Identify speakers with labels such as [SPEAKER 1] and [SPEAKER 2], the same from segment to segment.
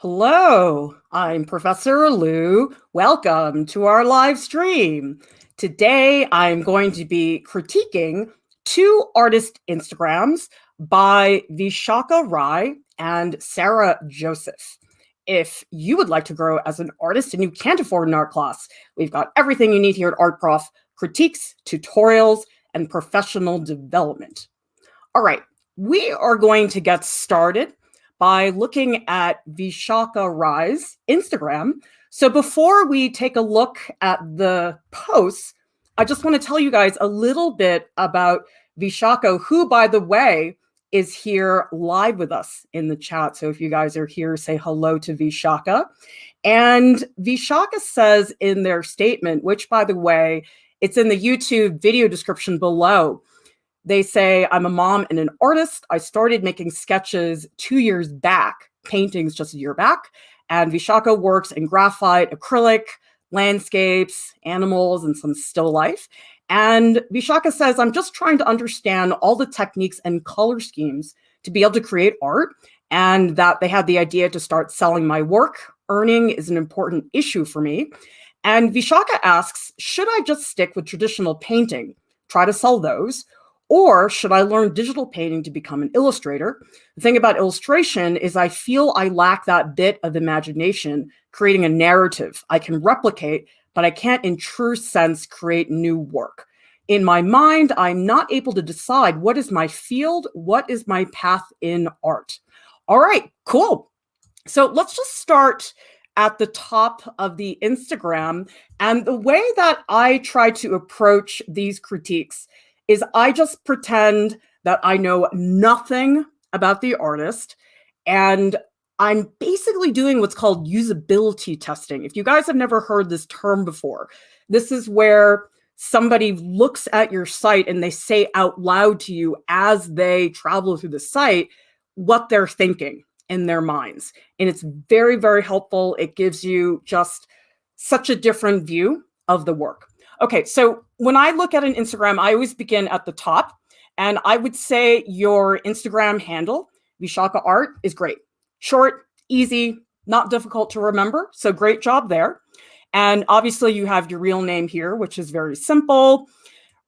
[SPEAKER 1] Hello, I'm Professor Lou. Welcome to our live stream. Today, I'm going to be critiquing two artist Instagrams by Vishaka Rai and Sarah Joseph. If you would like to grow as an artist and you can't afford an art class, we've got everything you need here at Art Prof: critiques, tutorials, and professional development. All right, we are going to get started by looking at Vishaka Rai's Instagram. So before we take a look at the posts, I just want to tell you guys a little bit about Vishaka, who, by the way, is here live with us in the chat. So if you guys are here, say hello to Vishaka. And Vishaka says in their statement, which, by the way, it's in the YouTube video description below. They say, I'm a mom and an artist. I started making sketches 2 years back, paintings just a year back. And Vishaka works in graphite, acrylic, landscapes, animals, and some still life. And Vishaka says, I'm just trying to understand all the techniques and color schemes to be able to create art, and that they had the idea to start selling my work. Earning is an important issue for me. And Vishaka asks, should I just stick with traditional painting, try to sell those? Or should I learn digital painting to become an illustrator? The thing about illustration is I feel I lack that bit of imagination, creating a narrative I can replicate, but I can't in true sense create new work. In my mind, I'm not able to decide what is my field, what is my path in art. All right, cool. So let's just start at the top of the Instagram. And the way that I try to approach these critiques is I just pretend that I know nothing about the artist, and I'm basically doing what's called usability testing. If you guys have never heard this term before, this is where somebody looks at your site and they say out loud to you as they travel through the site what they're thinking in their minds. And it's very, very helpful. It gives you just such a different view of the work. Okay, so when I look at an Instagram, I always begin at the top, and I would say your Instagram handle, Vishaka Art, is great. Short, easy, not difficult to remember, so great job there. And obviously you have your real name here, which is very simple.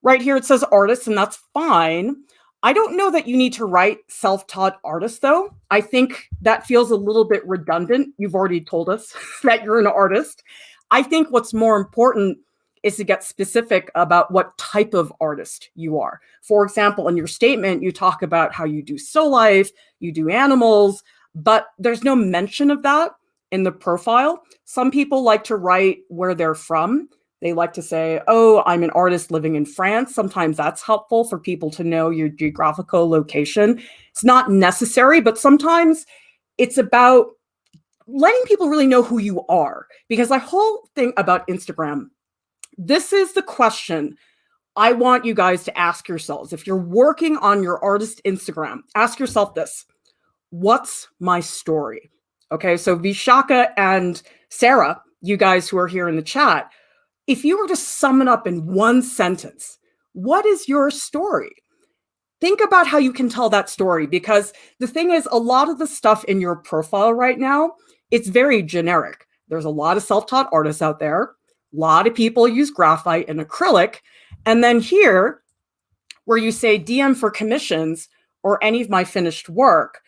[SPEAKER 1] Right here it says artist, and that's fine. I don't know that you need to write self-taught artist, though. I think that feels a little bit redundant. You've already told us that you're an artist. I think what's more important is to get specific about what type of artist you are. For example, in your statement, you talk about how you do still life, you do animals, but there's no mention of that in the profile. Some people like to write where they're from. They like to say, oh, I'm an artist living in France. Sometimes that's helpful for people to know your geographical location. It's not necessary, but sometimes it's about letting people really know who you are. Because the whole thing about Instagram, this is the question I want you guys to ask yourselves. If you're working on your artist Instagram, ask yourself this: what's my story? Okay, so Vishaka and Sarah, you guys who are here in the chat, if you were to sum it up in one sentence, what is your story? Think about how you can tell that story, because the thing is, a lot of the stuff in your profile right now, it's very generic. There's a lot of self-taught artists out there. A lot of people use graphite and acrylic. And then here, where you say DM for commissions or any of my finished work,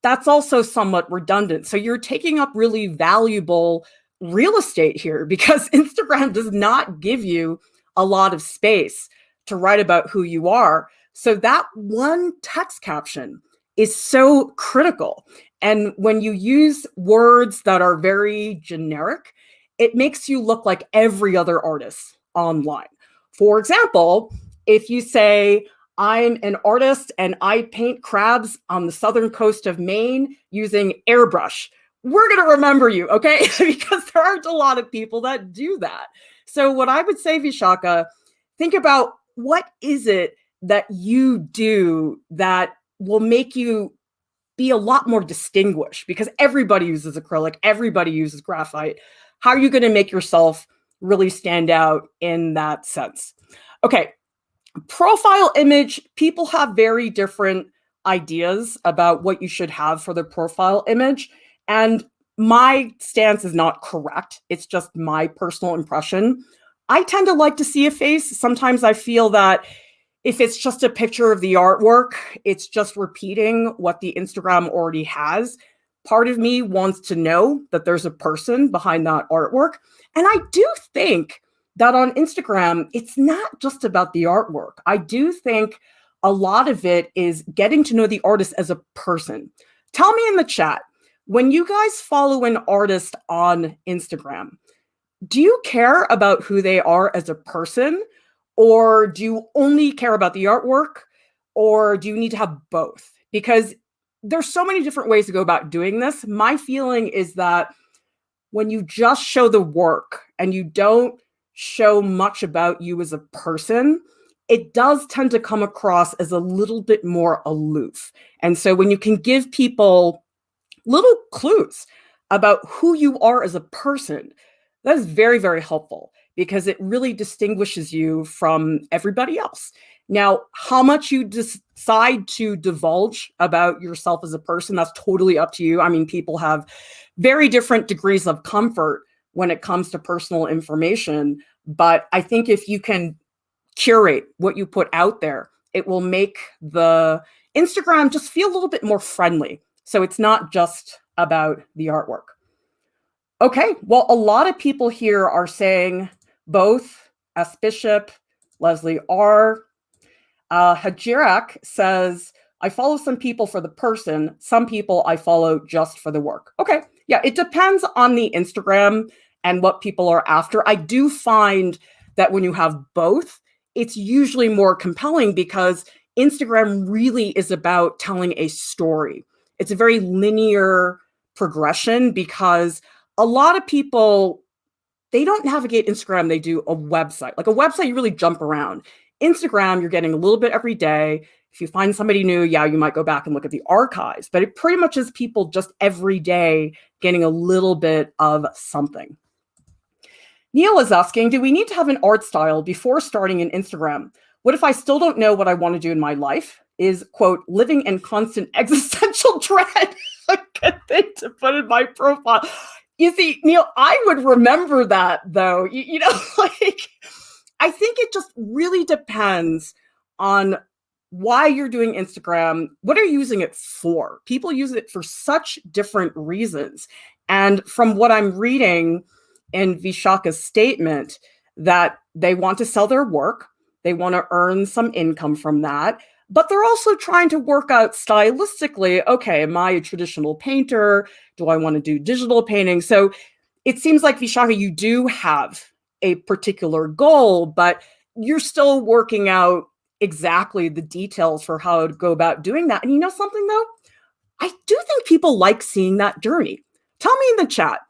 [SPEAKER 1] that's also somewhat redundant. So you're taking up really valuable real estate here, because Instagram does not give you a lot of space to write about who you are. So that one text caption is so critical. And when you use words that are very generic, it makes you look like every other artist online. For example, if you say, I'm an artist and I paint crabs on the southern coast of Maine using airbrush, we're going to remember you, okay? Because there aren't a lot of people that do that. So what I would say, Vishaka, think about what is it that you do that will make you be a lot more distinguished, because everybody uses acrylic, everybody uses graphite. How are you going to make yourself really stand out in that sense? Okay, profile image, people have very different ideas about what you should have for their profile image. And my stance is not correct. It's just my personal impression. I tend to like to see a face. Sometimes I feel that if it's just a picture of the artwork, it's just repeating what the Instagram already has. Part of me wants to know that there's a person behind that artwork. And I do think that on Instagram, it's not just about the artwork. I do think a lot of it is getting to know the artist as a person. Tell me in the chat, when you guys follow an artist on Instagram, do you care about who they are as a person? Or do you only care about the artwork? Or do you need to have both? Because there's so many different ways to go about doing this. My feeling is that when you just show the work and you don't show much about you as a person, it does tend to come across as a little bit more aloof. And so when you can give people little clues about who you are as a person, that is very, very helpful because it really distinguishes you from everybody else. Now, how much you decide to divulge about yourself as a person, that's totally up to you. I mean, people have very different degrees of comfort when it comes to personal information. But I think if you can curate what you put out there, it will make the Instagram just feel a little bit more friendly. So it's not just about the artwork. Okay, well, a lot of people here are saying both. S. Bishop, Leslie R. Hajirak says, I follow some people for the person. Some people I follow just for the work. Okay, yeah, it depends on the Instagram and what people are after. I do find that when you have both, it's usually more compelling because Instagram really is about telling a story. It's a very linear progression because a lot of people, they don't navigate Instagram, they do a website. Like a website, you really jump around. Instagram, you're getting a little bit every day. If you find somebody new, yeah, you might go back and look at the archives, but it pretty much is people just every day getting a little bit of something. Neil is asking, do we need to have an art style before starting an Instagram? What if I still don't know what I want to do in my life? Is, quote, living in constant existential dread a good thing to put in my profile? You see, Neil, I would remember that, though. You know, like, I think it just really depends on why you're doing Instagram. What are you using it for? People use it for such different reasons. And from what I'm reading in Vishaka's statement, that they want to sell their work, they want to earn some income from that, but they're also trying to work out stylistically, okay, am I a traditional painter? Do I want to do digital painting? So it seems like, Vishaka, you do have a particular goal, but you're still working out exactly the details for how to go about doing that. And you know something, though? I do think people like seeing that journey. Tell me in the chat,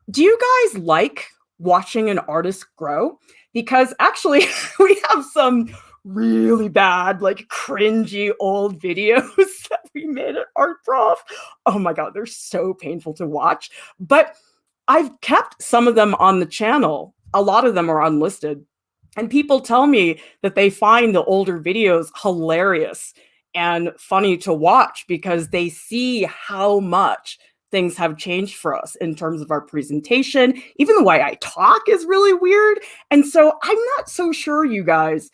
[SPEAKER 1] do you guys like watching an artist grow? Because actually, we have some really bad, like cringy old videos that we made at Art Prof. Oh my God, they're so painful to watch. But I've kept some of them on the channel. A lot of them are unlisted. And people tell me that they find the older videos hilarious and funny to watch because they see how much things have changed for us in terms of our presentation. Even the way I talk is really weird. And so I'm not so sure, you guys,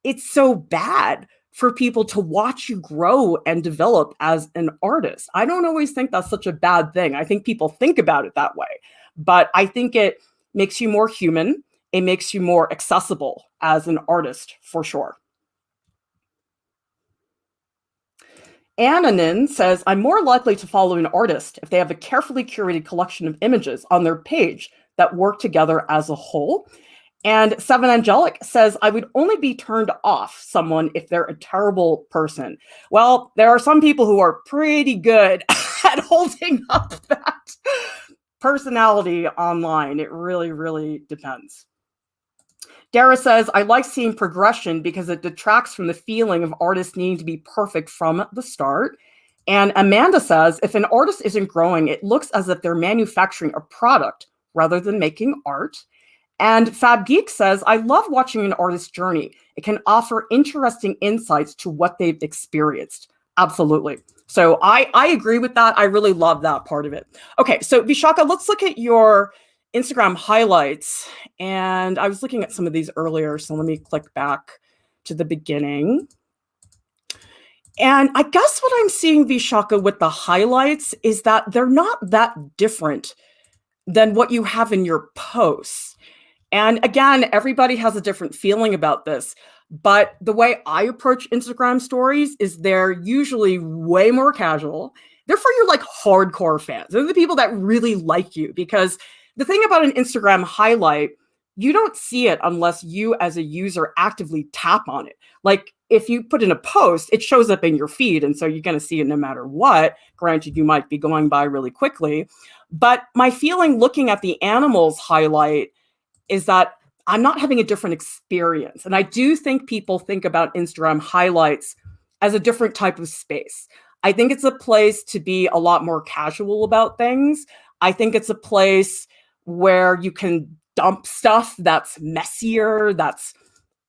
[SPEAKER 1] it's so bad for people to watch you grow and develop as an artist. I don't always think that's such a bad thing. I think people think about it that way, but I think it makes you more human. It makes you more accessible as an artist, for sure. Anonin says, I'm more likely to follow an artist if they have a carefully curated collection of images on their page that work together as a whole. And Seven Angelic says, I would only be turned off someone if they're a terrible person. Well, there are some people who are pretty good at holding up that personality online. It really, really depends. Dara says, I like seeing progression because it detracts from the feeling of artists needing to be perfect from the start. And Amanda says, if an artist isn't growing, it looks as if they're manufacturing a product rather than making art. And Fab Geek says, I love watching an artist's journey. It can offer interesting insights to what they've experienced. Absolutely. So I agree with that. I really love that part of it. Okay, so Vishaka, let's look at your Instagram highlights. And I was looking at some of these earlier, so let me click back to the beginning. And I guess what I'm seeing, Vishaka, with the highlights is that they're not that different than what you have in your posts. And again, everybody has a different feeling about this. But the way I approach Instagram stories is they're usually way more casual. They're for your like hardcore fans. They're the people that really like you. Because the thing about an Instagram highlight, you don't see it unless you as a user actively tap on it. Like if you put in a post, it shows up in your feed. And so you're going to see it no matter what. Granted, you might be going by really quickly. But my feeling looking at the animals highlight is that I'm not having a different experience. And I do think people think about Instagram highlights as a different type of space. I think it's a place to be a lot more casual about things. I think it's a place where you can dump stuff that's messier, that's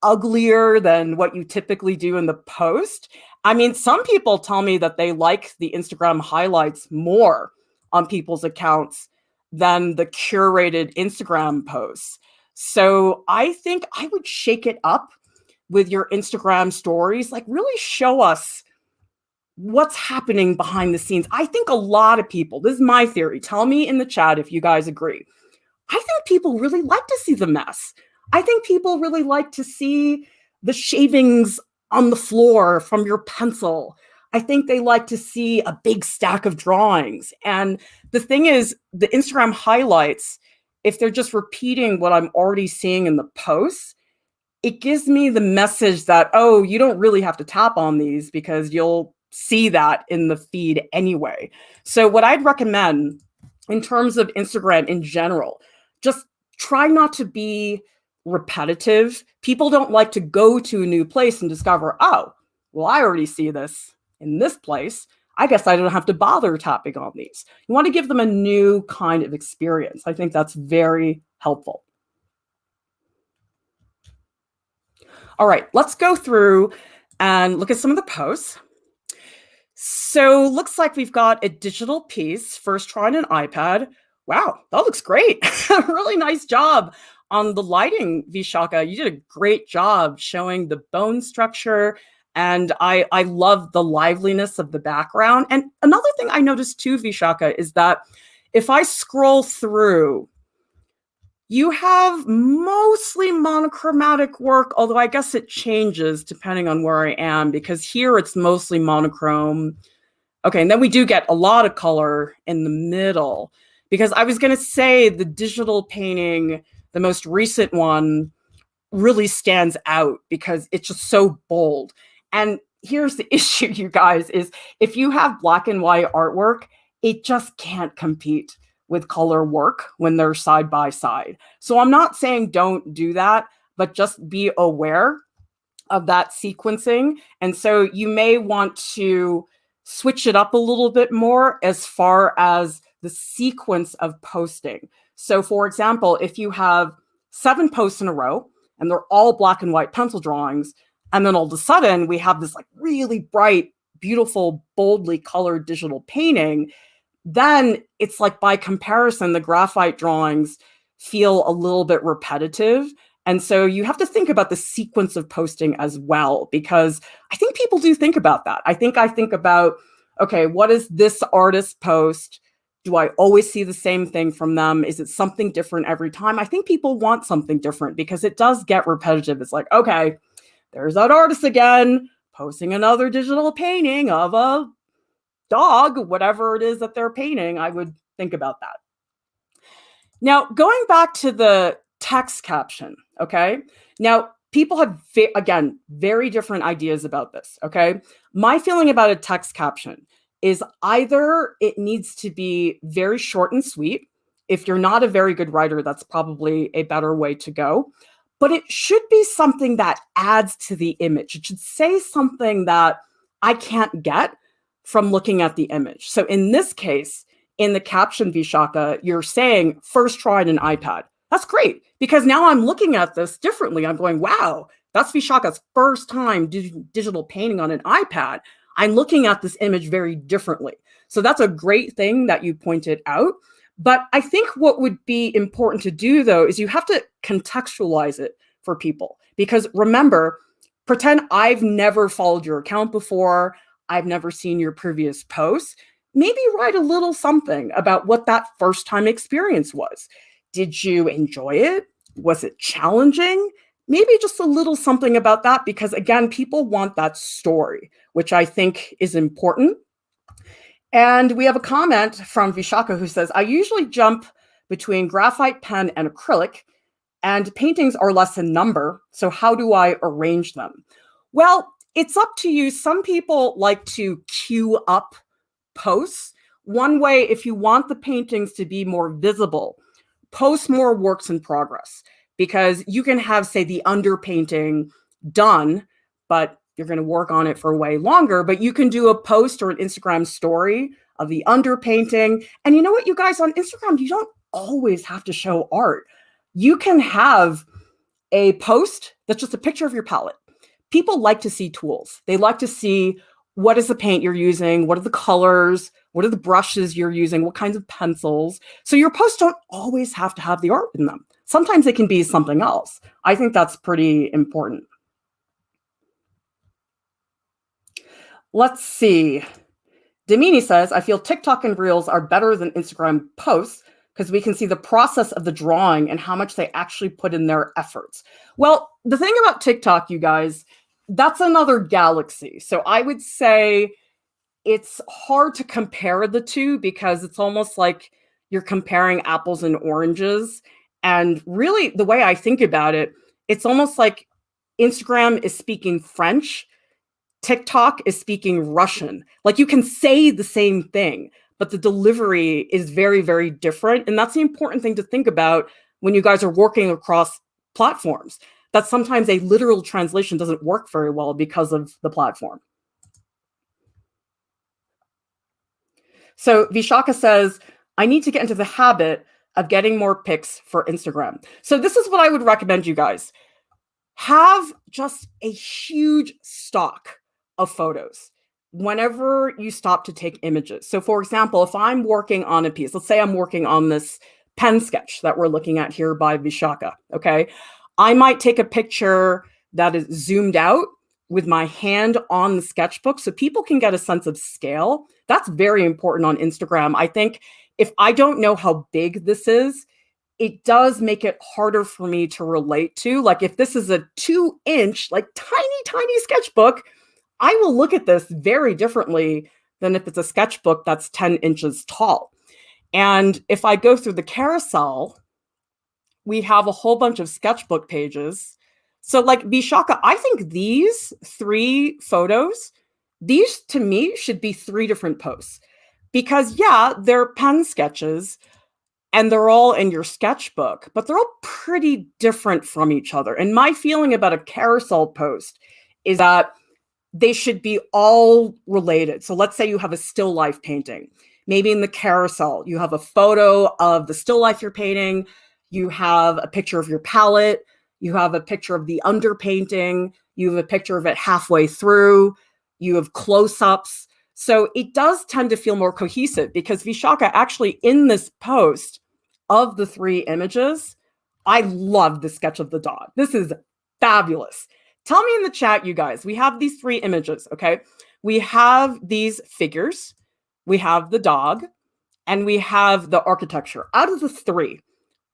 [SPEAKER 1] uglier than what you typically do in the post. I mean, some people tell me that they like the Instagram highlights more on people's accounts than the curated Instagram posts. So I think I would shake it up with your Instagram stories, like really show us what's happening behind the scenes. I think a lot of people, this is my theory, tell me in the chat if you guys agree. I think people really like to see the mess. I think people really like to see the shavings on the floor from your pencil. I think they like to see a big stack of drawings. And the thing is, the Instagram highlights, if they're just repeating what I'm already seeing in the posts, it gives me the message that, oh, you don't really have to tap on these because you'll see that in the feed anyway. So what I'd recommend in terms of Instagram in general, just try not to be repetitive. People don't like to go to a new place and discover, oh, well, I already see this in this place. I guess I don't have to bother tapping on these. You want to give them a new kind of experience. I think that's very helpful. All right, let's go through and look at some of the posts. So looks like we've got a digital piece, first try on an iPad. Wow, that looks great. Really nice job on the lighting, Vishaka. You did a great job showing the bone structure. And I love the liveliness of the background. And another thing I noticed too, Vishaka, is that if I scroll through, you have mostly monochromatic work, although I guess it changes depending on where I am, because here it's mostly monochrome. Okay, and then we do get a lot of color in the middle, because I was going to say the digital painting, the most recent one, really stands out because it's just so bold. And here's the issue, you guys, is if you have black and white artwork, it just can't compete with color work when they're side by side. So I'm not saying don't do that, but just be aware of that sequencing. And so you may want to switch it up a little bit more as far as the sequence of posting. So for example, if you have 7 posts in a row and they're all black and white pencil drawings, and then all of a sudden we have this like really bright, beautiful, boldly colored digital painting, then it's like by comparison, the graphite drawings feel a little bit repetitive. And so you have to think about the sequence of posting as well, because I think people do think about that. I think about, okay, what is this artist post? Do I always see the same thing from them? Is it something different every time? I think people want something different because it does get repetitive. It's like, okay, there's that artist again, posting another digital painting of a dog, whatever it is that they're painting. I would think about that. Now, going back to the text caption, okay? Now, people have, again, very different ideas about this, okay? My feeling about a text caption is either it needs to be very short and sweet. If you're not a very good writer, that's probably a better way to go. But it should be something that adds to the image. It should say something that I can't get from looking at the image. So in this case, in the caption, Vishaka, you're saying first try on an iPad. That's great, because now I'm looking at this differently. I'm going, wow, that's Vishaka's first time digital painting on an iPad. I'm looking at this image very differently. So that's a great thing that you pointed out. But I think what would be important to do, though, is you have to contextualize it for people. Because remember, pretend I've never followed your account before, I've never seen your previous posts. Maybe write a little something about what that first time experience was. Did you enjoy it? Was it challenging? Maybe just a little something about that, because again, people want that story, which I think is important. And we have a comment from Vishaka who says, I usually jump between graphite pen and acrylic, and paintings are less in number. So how do I arrange them? Well, it's up to you. Some people like to queue up posts. One way, if you want the paintings to be more visible, post more works in progress, because you can have, say, the underpainting done, but you're going to work on it for way longer. But you can do a post or an Instagram story of the underpainting. And you know what, you guys, on Instagram, you don't always have to show art. You can have a post that's just a picture of your palette. People like to see tools. They like to see what is the paint you're using, what are the colors, what are the brushes you're using, what kinds of pencils. So your posts don't always have to have the art in them. Sometimes it can be something else. I think that's pretty important. Let's see. Damini says, I feel TikTok and Reels are better than Instagram posts because we can see the process of the drawing and how much they actually put in their efforts. Well, the thing about TikTok, you guys, that's another galaxy. So I would say it's hard to compare the two, because it's almost like you're comparing apples and oranges. And really, the way I think about it, it's almost like Instagram is speaking French, TikTok is speaking Russian. Like, you can say the same thing, but the delivery is very, very different. And that's the important thing to think about when you guys are working across platforms, that sometimes a literal translation doesn't work very well because of the platform. So Vishaka says, I need to get into the habit of getting more pics for Instagram. So this is what I would recommend you guys. Have just a huge stock of photos whenever you stop to take images. So for example, if I'm working on a piece, let's say I'm working on this pen sketch that we're looking at here by Vishaka, okay? I might take a picture that is zoomed out with my hand on the sketchbook so people can get a sense of scale. That's very important on Instagram. I think if I don't know how big this is, it does make it harder for me to relate to. Like, if this is a 2-inch, like tiny sketchbook, I will look at this very differently than if it's a sketchbook that's 10 inches tall. And if I go through the carousel, we have a whole bunch of sketchbook pages. So like Vishaka, I think these 3 photos, these to me should be 3 different posts, because yeah, they're pen sketches and they're all in your sketchbook, but they're all pretty different from each other. And my feeling about a carousel post is that they should be all related. So let's say you have a still life painting. Maybe in the carousel, you have a photo of the still life you're painting, you have a picture of your palette, you have a picture of the underpainting, you have a picture of it halfway through, you have close-ups. So it does tend to feel more cohesive, because Vishaka, actually in this post of the 3 images, I love the sketch of the dog. This is fabulous. Tell me in the chat, you guys, we have these 3 images, okay? We have these figures, we have the dog, and we have the architecture. Out of the 3,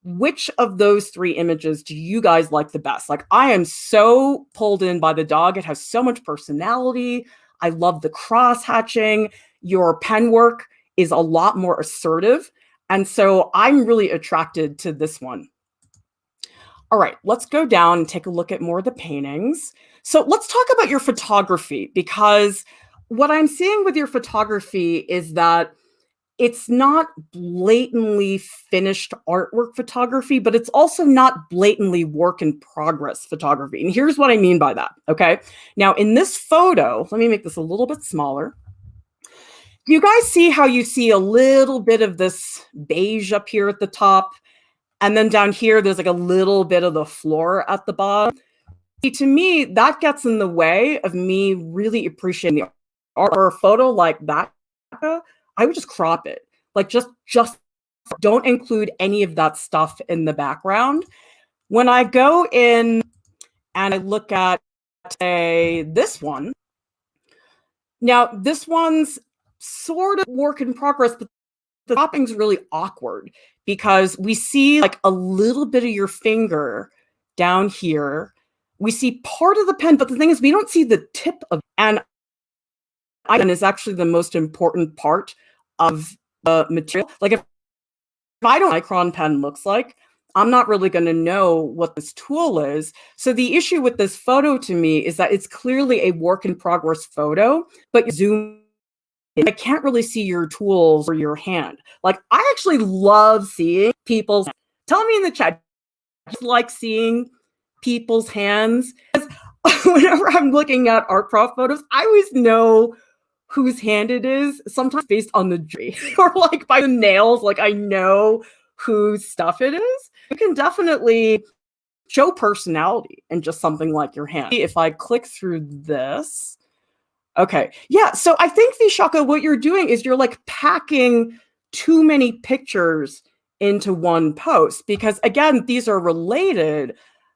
[SPEAKER 1] which of those 3 images do you guys like the best? Like, I am so pulled in by the dog. It has so much personality. I love the cross hatching. Your pen work is a lot more assertive. And so I'm really attracted to this one. All right, let's go down and take a look at more of the paintings. So let's talk about your photography, because what I'm seeing with your photography is that it's not blatantly finished artwork photography, but it's also not blatantly work in progress photography. And here's what I mean by that, okay? Now, in this photo, let me make this a little bit smaller. You guys see how you see a little bit of this beige up here at the top? And then down here, there's like a little bit of the floor at the bottom. See, to me, that gets in the way of me really appreciating the or a photo like that, I would just crop it. Like just don't include any of that stuff in the background. When I go in and I look at, say, this one, now this one's sort of work in progress, but the cropping's really awkward because we see like a little bit of your finger down here. We see part of the pen, but the thing is we don't see the tip of, and is actually the most important part of the material. Like if I don't know what a micron pen looks like, I'm not really going to know what this tool is. So the issue with this photo to me is that it's clearly a work in progress photo, but you zoom in, I can't really see your tools or your hand. Like I actually love seeing people's, tell me in the chat, I just like seeing people's hands. Whenever I'm looking at art prof photos, I always know whose hand it is, sometimes based on the tree or like by the nails, like I know whose stuff it is. You can definitely show personality in just something like your hand. If I click through this, okay, yeah, so I think, Vishaka, what you're doing is you're like packing too many pictures into one post because, again, these are related,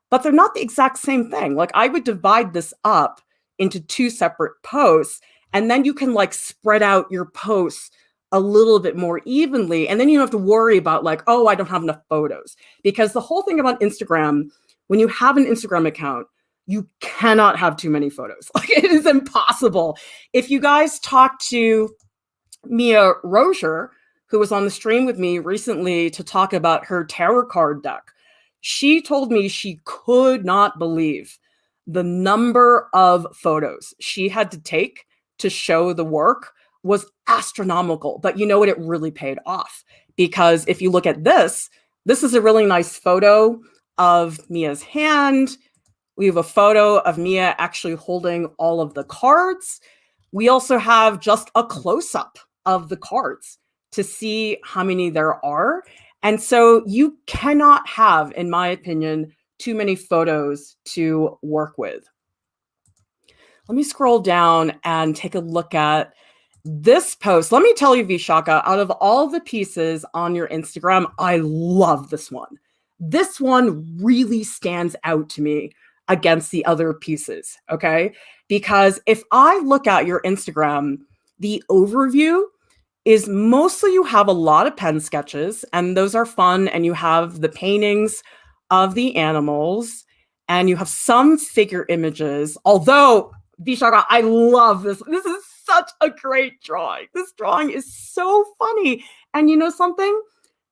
[SPEAKER 1] but they're not the exact same thing. Like I would divide this up into two separate posts, and then you can like spread out your posts a little bit more evenly. And then you don't have to worry about like, oh, I don't have enough photos. Because the whole thing about Instagram, when you have an Instagram account, you cannot have too many photos. Like it is impossible. If you guys talk to Mia Rozier, who was on the stream with me recently to talk about her tarot card deck, she told me she could not believe the number of photos she had to take to show the work was astronomical. But you know what? It really paid off because if you look at this is a really nice photo of Mia's hand. We have a photo of Mia actually holding all of the cards. We also have just a close-up of the cards to see how many there are. And so you cannot have, in my opinion, too many photos to work with. Let me scroll down and take a look at this post. Let me tell you, Vishaka, out of all the pieces on your Instagram, I love this one. This one really stands out to me against the other pieces, okay? Because if I look at your Instagram, the overview is mostly you have a lot of pen sketches, and those are fun, and you have the paintings of the animals, and you have some figure images, although, Vishaka, I love this. This is such a great drawing. This drawing is so funny. And you know something?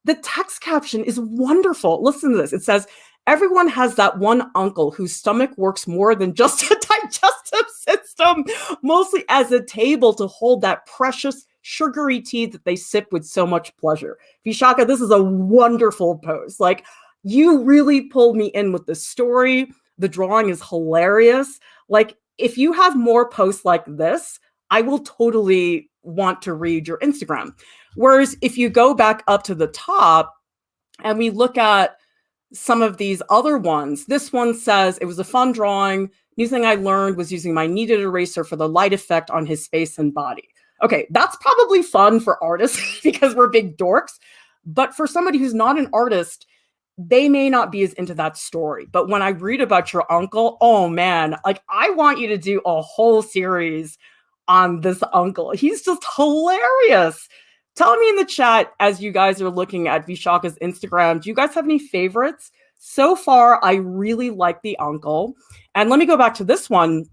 [SPEAKER 1] The text caption is wonderful. Listen to this. It says, everyone has that one uncle whose stomach works more than just a digestive system, mostly as a table to hold that precious sugary tea that they sip with so much pleasure. Vishaka, this is a wonderful post. Like, you really pulled me in with the story. The drawing is hilarious. Like, if you have more posts like this, I will totally want to read your Instagram. Whereas if you go back up to the top and we look at some of these other ones, this one says, it was a fun drawing. New thing I learned was using my kneaded eraser for the light effect on his face and body. Okay, that's probably fun for artists because we're big dorks. But for somebody who's not an artist, they may not be as into that story. But when I read about your uncle, oh man, like I want you to do a whole series on this uncle. He's just hilarious. Tell me in the chat as you guys are looking at Vishaka's Instagram, do you guys have any favorites? So far, I really like the uncle. And let me go back to this one.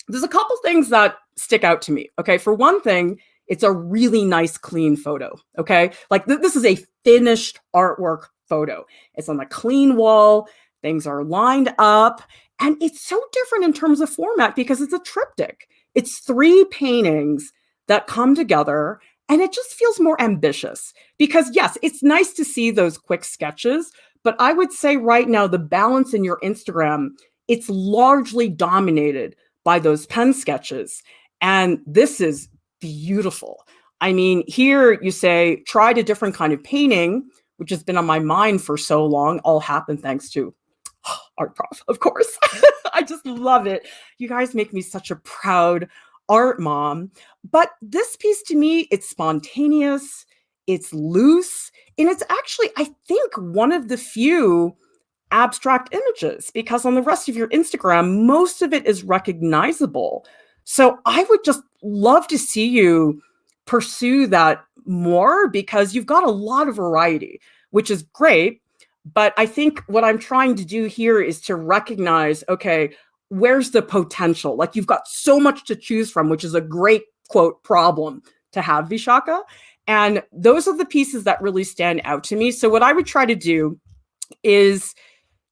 [SPEAKER 1] There's a couple things that stick out to me. Okay, for one thing, it's a really nice, clean photo. Okay, like this is a finished artwork photo. It's on a clean wall. Things are lined up. And it's so different in terms of format because it's a triptych. It's 3 paintings that come together, and it just feels more ambitious. Because yes, it's nice to see those quick sketches, but I would say right now the balance in your Instagram, it's largely dominated by those pen sketches. And this is beautiful. I mean, here you say, tried a different kind of painting, which has been on my mind for so long, all happened thanks to art prof, of course. I just love it. You guys make me such a proud art mom. But this piece to me, it's spontaneous, it's loose, and it's actually, I think, one of the few abstract images because on the rest of your Instagram, most of it is recognizable. So I would just love to see you pursue that more because you've got a lot of variety, which is great. But I think what I'm trying to do here is to recognize, okay, where's the potential? Like you've got so much to choose from, which is a great quote problem to have, Vishaka. And those are the pieces that really stand out to me. So what I would try to do is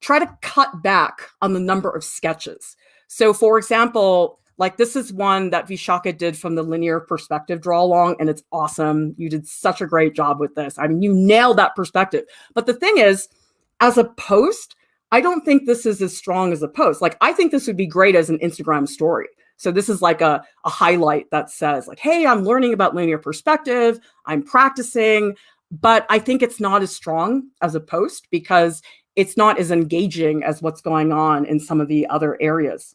[SPEAKER 1] try to cut back on the number of sketches. So for example, like this is one that Vishaka did from the linear perspective draw along, and it's awesome. You did such a great job with this. I mean, you nailed that perspective. But the thing is, as a post, I don't think this is as strong as a post. Like, I think this would be great as an Instagram story. So this is like a highlight that says like, hey, I'm learning about linear perspective. I'm practicing. But I think it's not as strong as a post because it's not as engaging as what's going on in some of the other areas.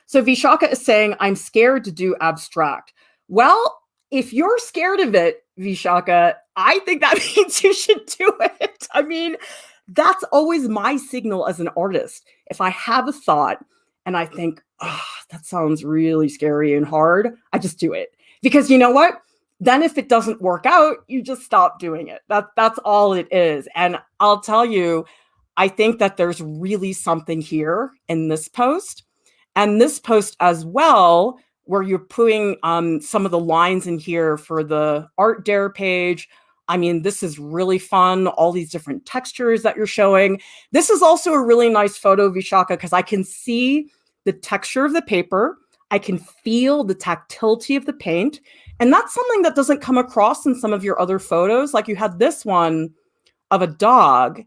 [SPEAKER 1] So Vishaka is saying, I'm scared to do abstract. Well, if you're scared of it, Vishaka, I think that means you should do it. I mean, that's always my signal as an artist. If I have a thought and I think, oh, that sounds really scary and hard, I just do it. Because you know what? Then if it doesn't work out, you just stop doing it. That's all it is. And I'll tell you, I think that there's really something here in this post. And this post as well, where you're putting some of the lines in here for the Art Dare page. I mean, this is really fun. All these different textures that you're showing. This is also a really nice photo, Vishaka, because I can see the texture of the paper. I can feel the tactility of the paint. And that's something that doesn't come across in some of your other photos. Like you had this one of a dog,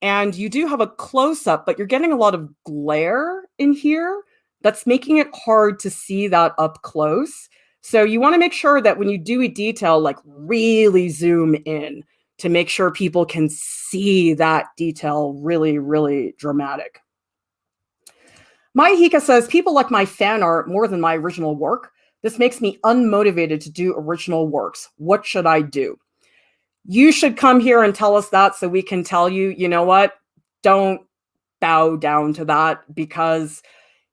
[SPEAKER 1] and you do have a close-up, but you're getting a lot of glare in here. That's making it hard to see that up close. So you want to make sure that when you do a detail, like really zoom in to make sure people can see that detail really, really dramatic. Maihika says, people like my fan art more than my original work. This makes me unmotivated to do original works. What should I do? You should come here and tell us that so we can tell you, you know what? Don't bow down to that because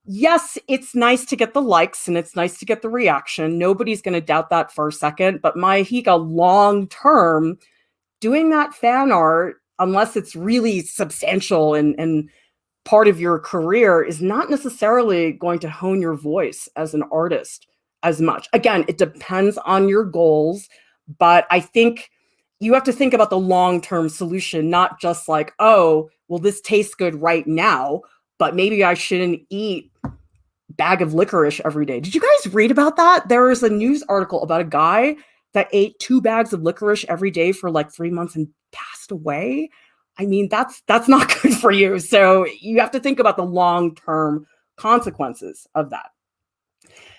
[SPEAKER 1] yes, it's nice to get the likes and it's nice to get the reaction. Nobody's going to doubt that for a second. But Maihika, long term, doing that fan art, unless it's really substantial and part of your career, is not necessarily going to hone your voice as an artist as much. Again, it depends on your goals, but I think you have to think about the long-term solution, not just like, oh, well, this tastes good right now, but maybe I shouldn't eat bag of licorice every day. Did you guys read about that? There is a news article about a guy that ate 2 bags of licorice every day for like 3 months and passed away. I mean, that's not good for you. So you have to think about the long-term consequences of that.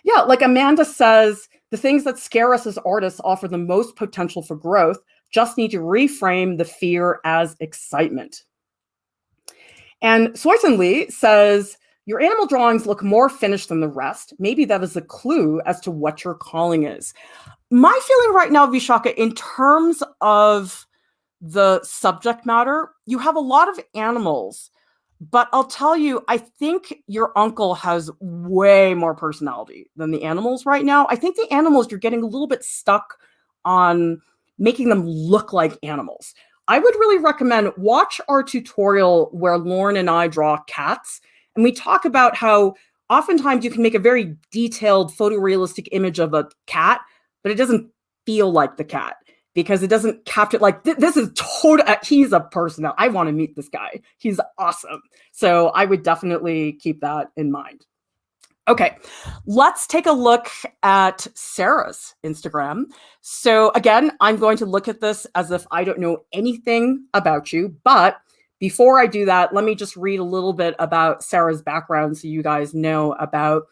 [SPEAKER 1] Yeah, like Amanda says, the things that scare us as artists offer the most potential for growth. Just need to reframe the fear as excitement. And Soyson Lee says, your animal drawings look more finished than the rest. Maybe that is a clue as to what your calling is. My feeling right now, Vishaka, in terms of the subject matter, you have a lot of animals, but I'll tell you, I think your uncle has way more personality than the animals right now. I think the animals, you're getting a little bit stuck on making them look like animals. I would really recommend watch our tutorial where Lauren and I draw cats. And we talk about how oftentimes you can make a very detailed photorealistic image of a cat, but it doesn't feel like the cat because it doesn't capture, like, this is total, he's a person. I want to meet this guy. He's awesome. So I would definitely keep that in mind. Okay, let's take a look at Sarah's Instagram. So again, I'm going to look at this as if I don't know anything about you, but before I do that, let me just read a little bit about Sarah's background so you guys know about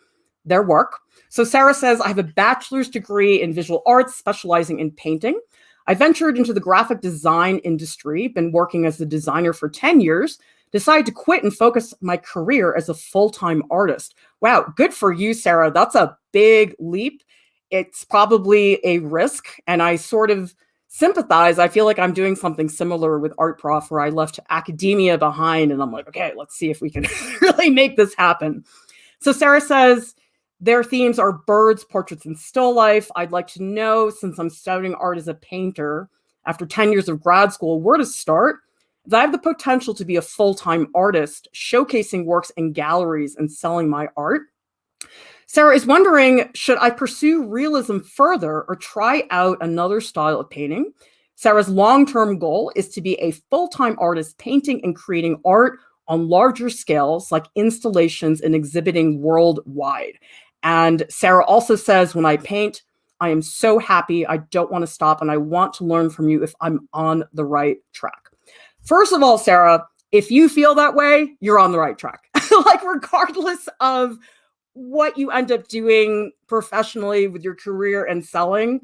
[SPEAKER 1] their work. So Sarah says, I have a bachelor's degree in visual arts, specializing in painting. I ventured into the graphic design industry, been working as a designer for 10 years, decided to quit and focus my career as a full-time artist. Wow, good for you, Sarah. That's a big leap. It's probably a risk, and I sort of sympathize. I feel like I'm doing something similar with Art Prof, where I left academia behind, and I'm like, okay, let's see if we can really make this happen. So Sarah says, their themes are birds, portraits, and still life. I'd like to know, since I'm studying art as a painter after 10 years of grad school, where to start. As I have the potential to be a full-time artist, showcasing works in galleries and selling my art. Sarah is wondering, should I pursue realism further or try out another style of painting? Sarah's long-term goal is to be a full-time artist painting and creating art on larger scales, like installations and exhibiting worldwide. And Sarah also says, when I paint, I am so happy. I don't want to stop, and I want to learn from you if I'm on the right track. First of all, Sarah, if you feel that way, you're on the right track. Like, regardless of what you end up doing professionally with your career and selling,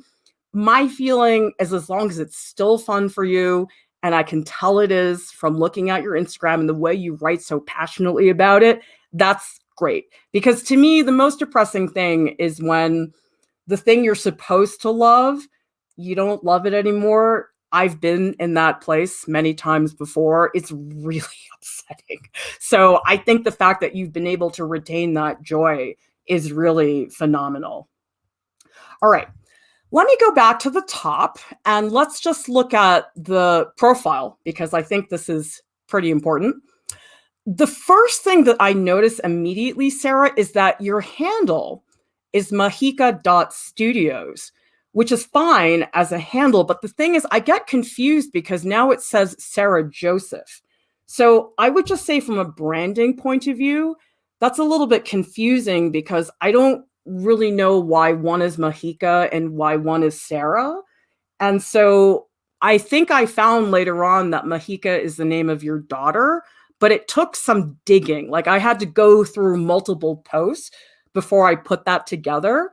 [SPEAKER 1] my feeling is, as long as it's still fun for you, and I can tell it is from looking at your Instagram and the way you write so passionately about it, that's great. Because to me, the most depressing thing is when the thing you're supposed to love, you don't love it anymore. I've been in that place many times before. It's really upsetting. So I think the fact that you've been able to retain that joy is really phenomenal. All right, let me go back to the top and let's just look at the profile, because I think this is pretty important. The first thing that I notice immediately, Sarah, is that your handle is mahika.studios, which is fine as a handle. But the thing is, I get confused because now it says Sarah Joseph. So I would just say, from a branding point of view, that's a little bit confusing, because I don't really know why one is Mahika and why one is Sarah. And so I think I found later on that Mahika is the name of your daughter, but it took some digging. Like, I had to go through multiple posts before I put that together.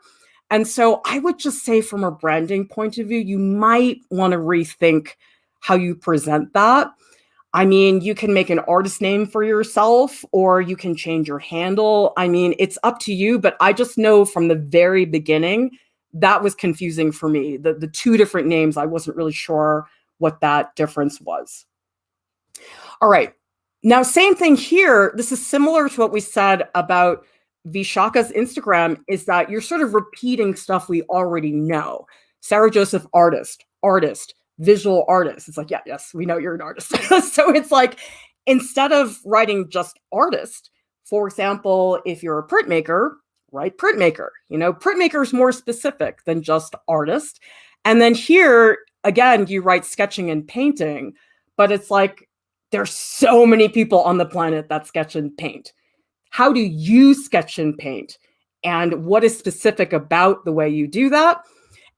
[SPEAKER 1] And so I would just say, from a branding point of view, you might want to rethink how you present that. I mean, you can make an artist name for yourself, or you can change your handle. I mean, it's up to you, but I just know from the very beginning, that was confusing for me. The two different names, I wasn't really sure what that difference was. All right. Now, same thing here. This is similar to what we said about Vishaka's Instagram, is that you're sort of repeating stuff we already know. Sarah Joseph, artist, visual artist. It's like, yeah, yes, we know you're an artist. So it's like, instead of writing just artist, for example, if you're a printmaker, write printmaker. You know, printmaker is more specific than just artist. And then here, again, you write sketching and painting, but it's like, there's so many people on the planet that sketch and paint. How do you sketch and paint? And what is specific about the way you do that?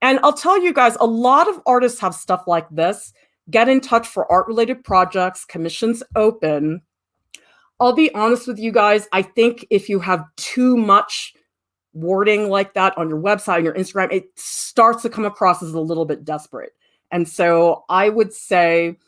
[SPEAKER 1] And I'll tell you guys, a lot of artists have stuff like this. Get in touch for art-related projects, commissions open. I'll be honest with you guys, I think if you have too much wording like that on your website and your Instagram, it starts to come across as a little bit desperate. And so I would say,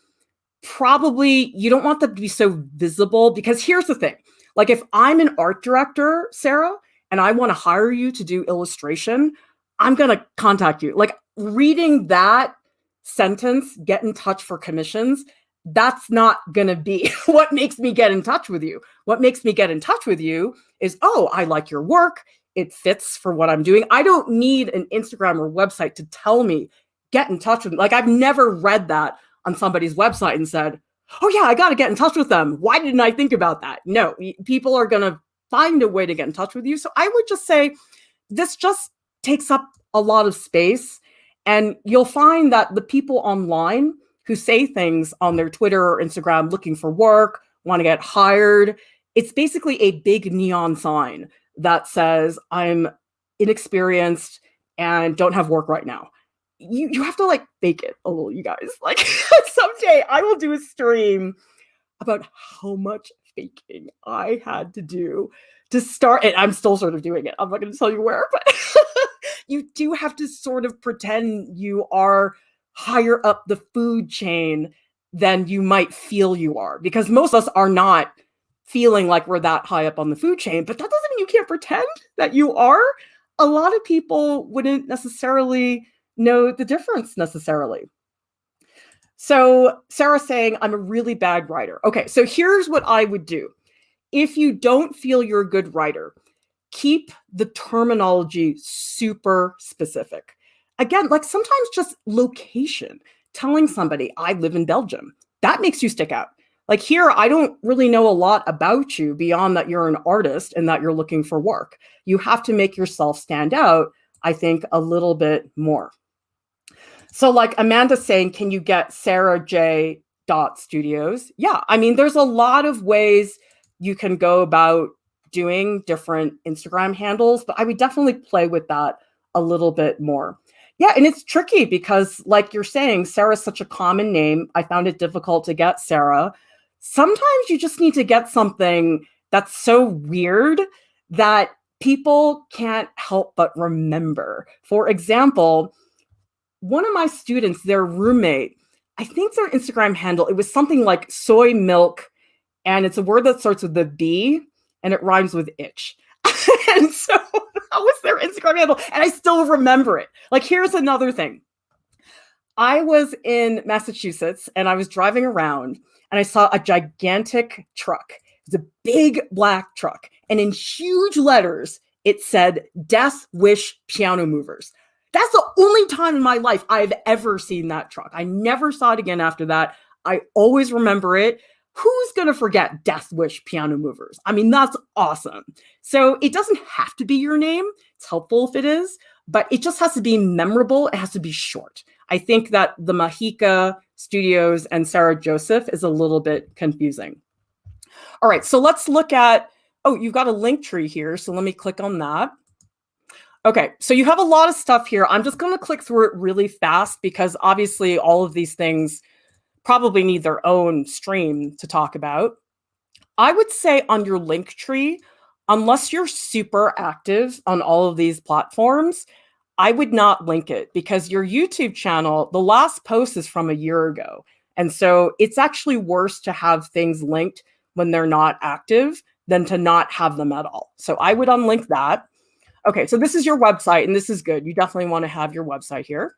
[SPEAKER 1] probably you don't want them to be so visible, because here's the thing. Like, if I'm an art director, Sarah, and I want to hire you to do illustration, I'm going to contact you. Like, reading that sentence, get in touch for commissions, that's not going to be what makes me get in touch with you. What makes me get in touch with you is, oh, I like your work. It fits for what I'm doing. I don't need an Instagram or website to tell me, get in touch with me. Like, I've never read that on somebody's website and said, oh yeah, I got to get in touch with them. Why didn't I think about that? No, people are going to find a way to get in touch with you. So I would just say, this just takes up a lot of space. And you'll find that the people online who say things on their Twitter or Instagram looking for work, want to get hired, it's basically a big neon sign that says, I'm inexperienced and don't have work right now. You have to, like, fake it a little, you guys. Like, someday I will do a stream about how much faking I had to do to start, and I'm still sort of doing it. I'm not going to tell you where, but you do have to sort of pretend you are higher up the food chain than you might feel you are, because most of us are not feeling like we're that high up on the food chain, but that doesn't mean you can't pretend that you are. A lot of people wouldn't necessarily know the difference necessarily. So Sarah's saying, I'm a really bad writer. Okay, so here's what I would do. If you don't feel you're a good writer, keep the terminology super specific. Again, like sometimes just location, telling somebody, I live in Belgium, that makes you stick out. Like here, I don't really know a lot about you beyond that you're an artist and that you're looking for work. You have to make yourself stand out, I think, a little bit more. So like Amanda's saying, can you get Sarah J. Studios? Yeah, I mean, there's a lot of ways you can go about doing different Instagram handles, but I would definitely play with that a little bit more. Yeah, and it's tricky because like you're saying, Sarah's such a common name. I found it difficult to get Sarah. Sometimes you just need to get something that's so weird that people can't help but remember. For example, one of my students, their roommate, I think their Instagram handle, it was something like soy milk, and it's a word that starts with a B and it rhymes with itch. And so that was their Instagram handle, and I still remember it. Like, here's another thing. I was in Massachusetts and I was driving around and I saw a gigantic truck. It was a big black truck, and in huge letters, it said Death Wish Piano Movers. That's the only time in my life I've ever seen that truck. I never saw it again after that. I always remember it. Who's going to forget Death Wish Piano Movers? I mean, that's awesome. So it doesn't have to be your name. It's helpful if it is, but it just has to be memorable. It has to be short. I think that the Mahika Studios and Sarah Joseph is a little bit confusing. All right, so let's look at, oh, you've got a link tree here. So let me click on that. Okay, so you have a lot of stuff here. I'm just going to click through it really fast because obviously all of these things probably need their own stream to talk about. I would say on your link tree, unless you're super active on all of these platforms, I would not link it because your YouTube channel, the last post is from a year ago. And so it's actually worse to have things linked when they're not active than to not have them at all. So I would unlink that. Okay, so this is your website, and this is good. You definitely want to have your website here.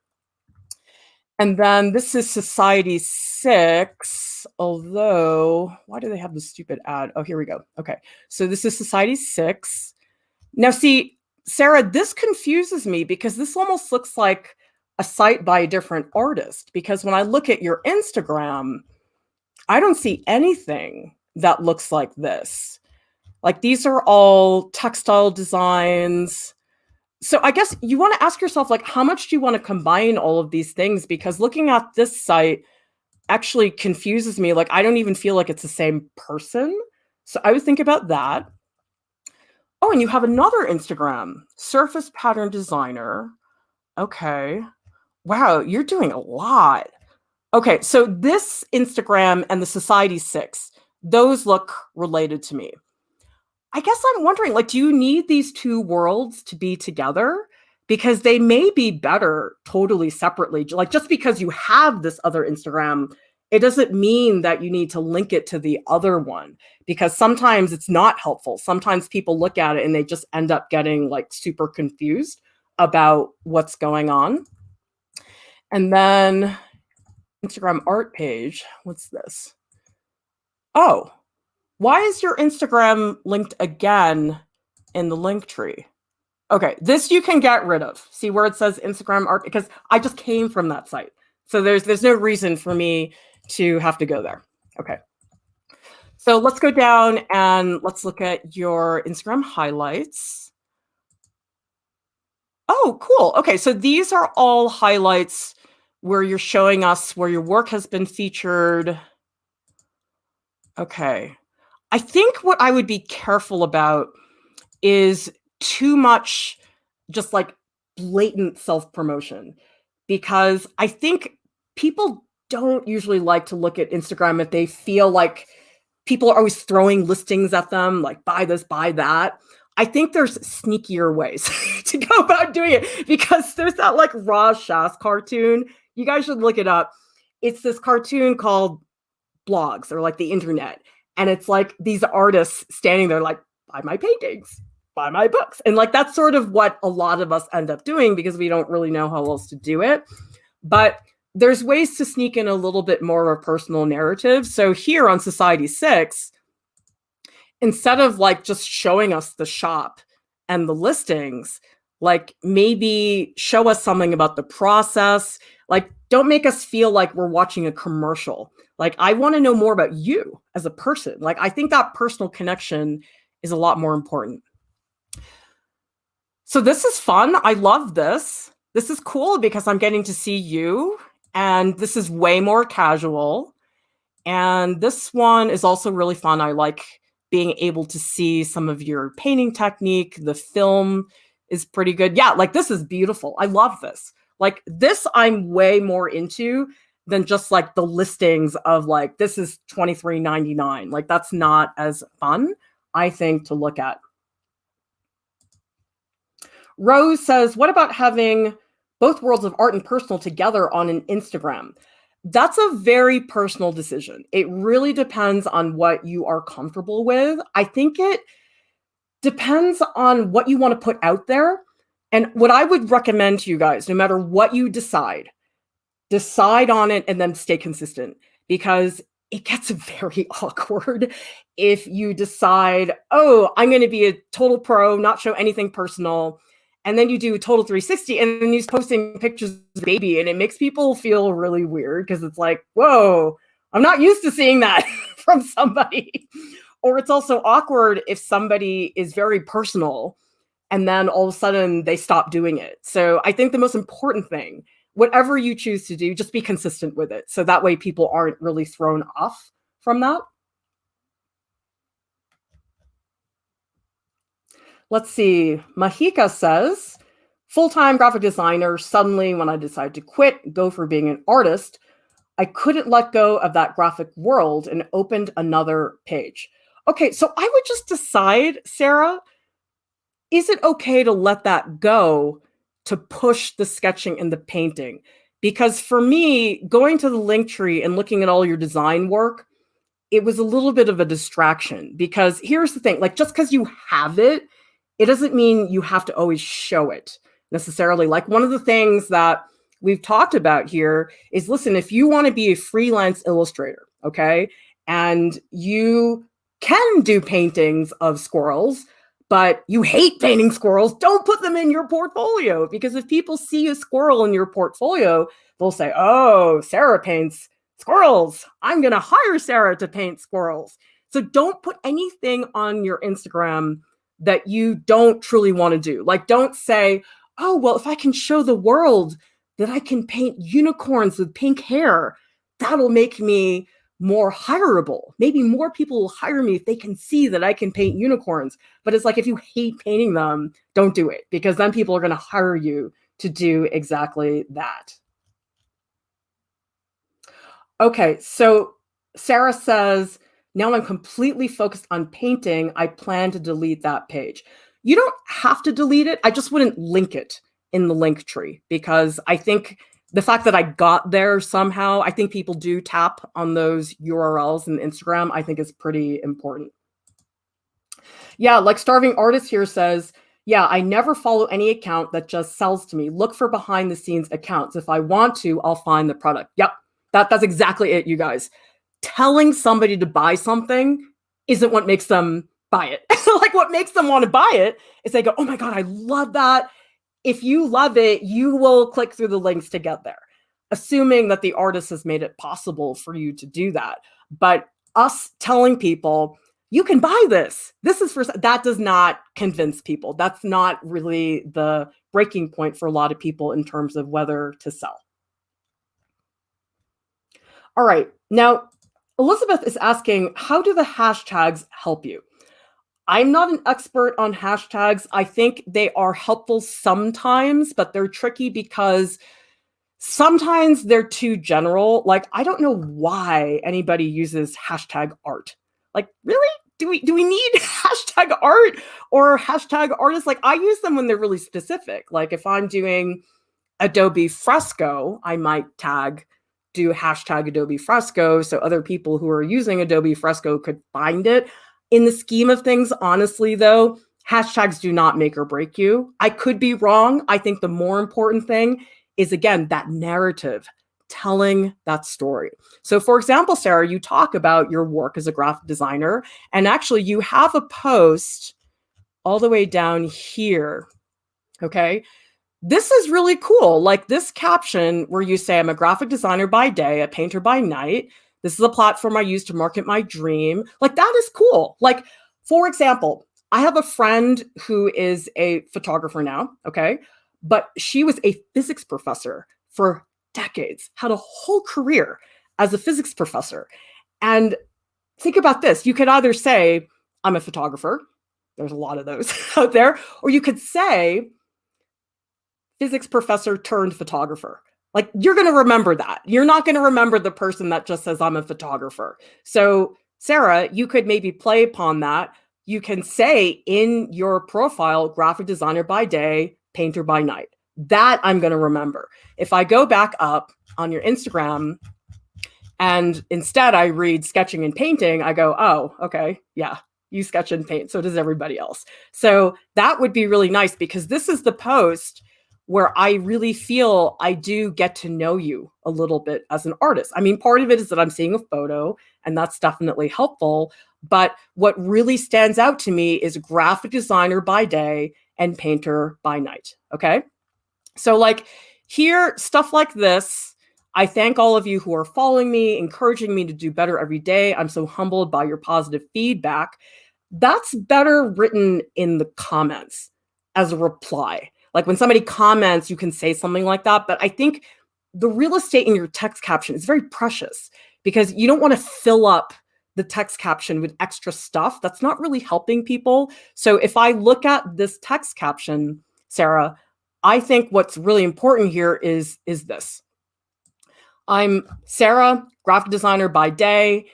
[SPEAKER 1] And then this is Society 6, although, why do they have this stupid ad? Oh, here we go. Okay, so this is Society 6. Now, see, Sarah, this confuses me because this almost looks like a site by a different artist, because when I look at your Instagram, I don't see anything that looks like this. Like, these are all textile designs. So I guess you want to ask yourself, like, how much do you want to combine all of these things? Because looking at this site actually confuses me. Like, I don't even feel like it's the same person. So I would think about that. Oh, and you have another Instagram, Surface Pattern Designer. Okay. Wow, you're doing a lot. Okay, so this Instagram and the Society 6, those look related to me. I guess I'm wondering, like, do you need these two worlds to be together? Because they may be better totally separately. Like, just because you have this other Instagram, it doesn't mean that you need to link it to the other one, because sometimes it's not helpful. Sometimes people look at it and they just end up getting like super confused about what's going on. And then Instagram art page, what's this? Oh, why is your Instagram linked again in the link tree? Okay, this you can get rid of. See where it says Instagram art? Because I just came from that site. So there's no reason for me to have to go there. Okay. So let's go down and let's look at your Instagram highlights. Oh, cool. Okay, so these are all highlights where you're showing us where your work has been featured. Okay. I think what I would be careful about is too much just like blatant self-promotion, because I think people don't usually like to look at Instagram if they feel like people are always throwing listings at them, like buy this, buy that. I think there's sneakier ways to go about doing it, because there's that like Raj Shas cartoon. You guys should look it up. It's this cartoon called blogs or like the internet. And it's like these artists standing there like, buy my paintings, buy my books. And like that's sort of what a lot of us end up doing because we don't really know how else to do it. But there's ways to sneak in a little bit more of a personal narrative. So here on Society 6, instead of like just showing us the shop and the listings, like maybe show us something about the process. Like, don't make us feel like we're watching a commercial. Like, I want to know more about you as a person. Like, I think that personal connection is a lot more important. So this is fun. I love this. This is cool because I'm getting to see you, and this is way more casual. And this one is also really fun. I like being able to see some of your painting technique. The film is pretty good. Yeah, like this is beautiful. I love this. Like this I'm way more into than just like the listings of like this is $23.99. Like that's not as fun, I think, to look at. Rose says, what about having both worlds of art and personal together on an Instagram? That's a very personal decision. It really depends on what you are comfortable with. I think it depends on what you want to put out there. And what I would recommend to you guys, no matter what you decide on it and then stay consistent, because it gets very awkward if you decide, oh, I'm going to be a total pro, not show anything personal. And then you do a total 360 and then you're posting pictures of the baby, and it makes people feel really weird because it's like, whoa, I'm not used to seeing that from somebody. Or it's also awkward if somebody is very personal and then all of a sudden they stop doing it. So I think the most important thing, whatever you choose to do, just be consistent with it. So that way people aren't really thrown off from that. Let's see. Mahika says, full-time graphic designer. Suddenly, when I decided to quit, go for being an artist, I couldn't let go of that graphic world and opened another page. Okay, so I would just decide, Sarah, is it okay to let that go to push the sketching and the painting? Because for me, going to the Linktree and looking at all your design work, it was a little bit of a distraction. Because here's the thing, like just because you have it, it doesn't mean you have to always show it necessarily. Like one of the things that we've talked about here is, listen, if you want to be a freelance illustrator, okay, and you can do paintings of squirrels, but you hate painting squirrels, don't put them in your portfolio, because if people see a squirrel in your portfolio, they'll say, oh, Sarah paints squirrels. I'm going to hire Sarah to paint squirrels. So don't put anything on your Instagram that you don't truly want to do. Like, don't say, oh, well, if I can show the world that I can paint unicorns with pink hair, that'll make me more hireable. Maybe more people will hire me if they can see that I can paint unicorns. But it's like, if you hate painting them, don't do it, because then people are going to hire you to do exactly that. Okay, so Sarah says, now I'm completely focused on painting. I plan to delete that page. You don't have to delete it. I just wouldn't link it in the link tree, because I think the fact that I got there somehow, I think people do tap on those URLs in Instagram, I think is pretty important. Yeah, like Starving Artist here says, yeah, I never follow any account that just sells to me. Look for behind the scenes accounts. If I want to, I'll find the product. Yep, that's exactly it, you guys. Telling somebody to buy something isn't what makes them buy it. Like, what makes them want to buy it is they go, oh my God, I love that. If you love it, you will click through the links to get there, assuming that the artist has made it possible for you to do that. But us telling people, you can buy this, this is for, that does not convince people. That's not really the breaking point for a lot of people in terms of whether to sell. All right, now Elizabeth is asking, how do the hashtags help you? I'm not an expert on hashtags. I think they are helpful sometimes, but they're tricky because sometimes they're too general. Like, I don't know why anybody uses hashtag art. Like, really? Do we need hashtag art or hashtag artists? Like, I use them when they're really specific. Like, if I'm doing Adobe Fresco, I might tag do hashtag Adobe Fresco so other people who are using Adobe Fresco could find it. In the scheme of things, honestly, though, hashtags do not make or break you. I could be wrong. I think the more important thing is, again, that narrative, telling that story. So, for example, Sarah, you talk about your work as a graphic designer, and actually you have a post all the way down here. Okay. This is really cool. Like this caption where you say, I'm a graphic designer by day, a painter by night. This is a platform I use to market my dream. Like that is cool. Like, for example, I have a friend who is a photographer now. Okay. But she was a physics professor for decades, had a whole career as a physics professor. And think about this. You could either say, I'm a photographer. There's a lot of those out there. Or you could say, physics professor turned photographer. Like you're going to remember that. You're not going to remember the person that just says I'm a photographer. So Sarah, you could maybe play upon that. You can say in your profile, graphic designer by day, painter by night. That I'm going to remember. If I go back up on your Instagram and instead I read sketching and painting, I go, oh, okay, yeah, you sketch and paint. So does everybody else. So that would be really nice because this is the post where I really feel I do get to know you a little bit as an artist. I mean, part of it is that I'm seeing a photo and that's definitely helpful. But what really stands out to me is graphic designer by day and painter by night. Okay. So like here, stuff like this, I thank all of you who are following me, encouraging me to do better every day. I'm so humbled by your positive feedback. That's better written in the comments as a reply. Like when somebody comments, you can say something like that. But I think the real estate in your text caption is very precious because you don't want to fill up the text caption with extra stuff. That's not really helping people. So if I look at this text caption, Sarah, I think what's really important here is this. I'm Sarah, graphic designer by day,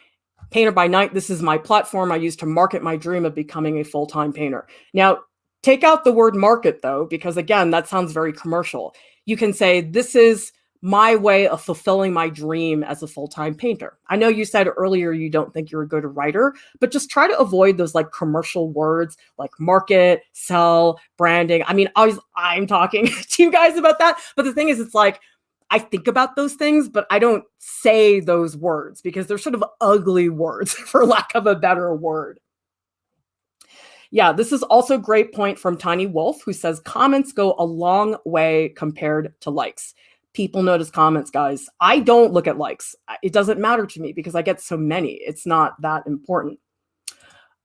[SPEAKER 1] painter by night. This is my platform I use to market my dream of becoming a full-time painter. Now, take out the word market though, because again, that sounds very commercial. You can say, this is my way of fulfilling my dream as a full-time painter. I know you said earlier you don't think you're a good writer, but just try to avoid those like commercial words like market, sell, branding. I mean, I'm talking to you guys about that, but the thing is, it's like, I think about those things, but I don't say those words because they're sort of ugly words for lack of a better word. Yeah, this is also a great point from Tiny Wolf, who says comments go a long way compared to likes. People notice comments, guys. I don't look at likes. It doesn't matter to me because I get so many. It's not that important.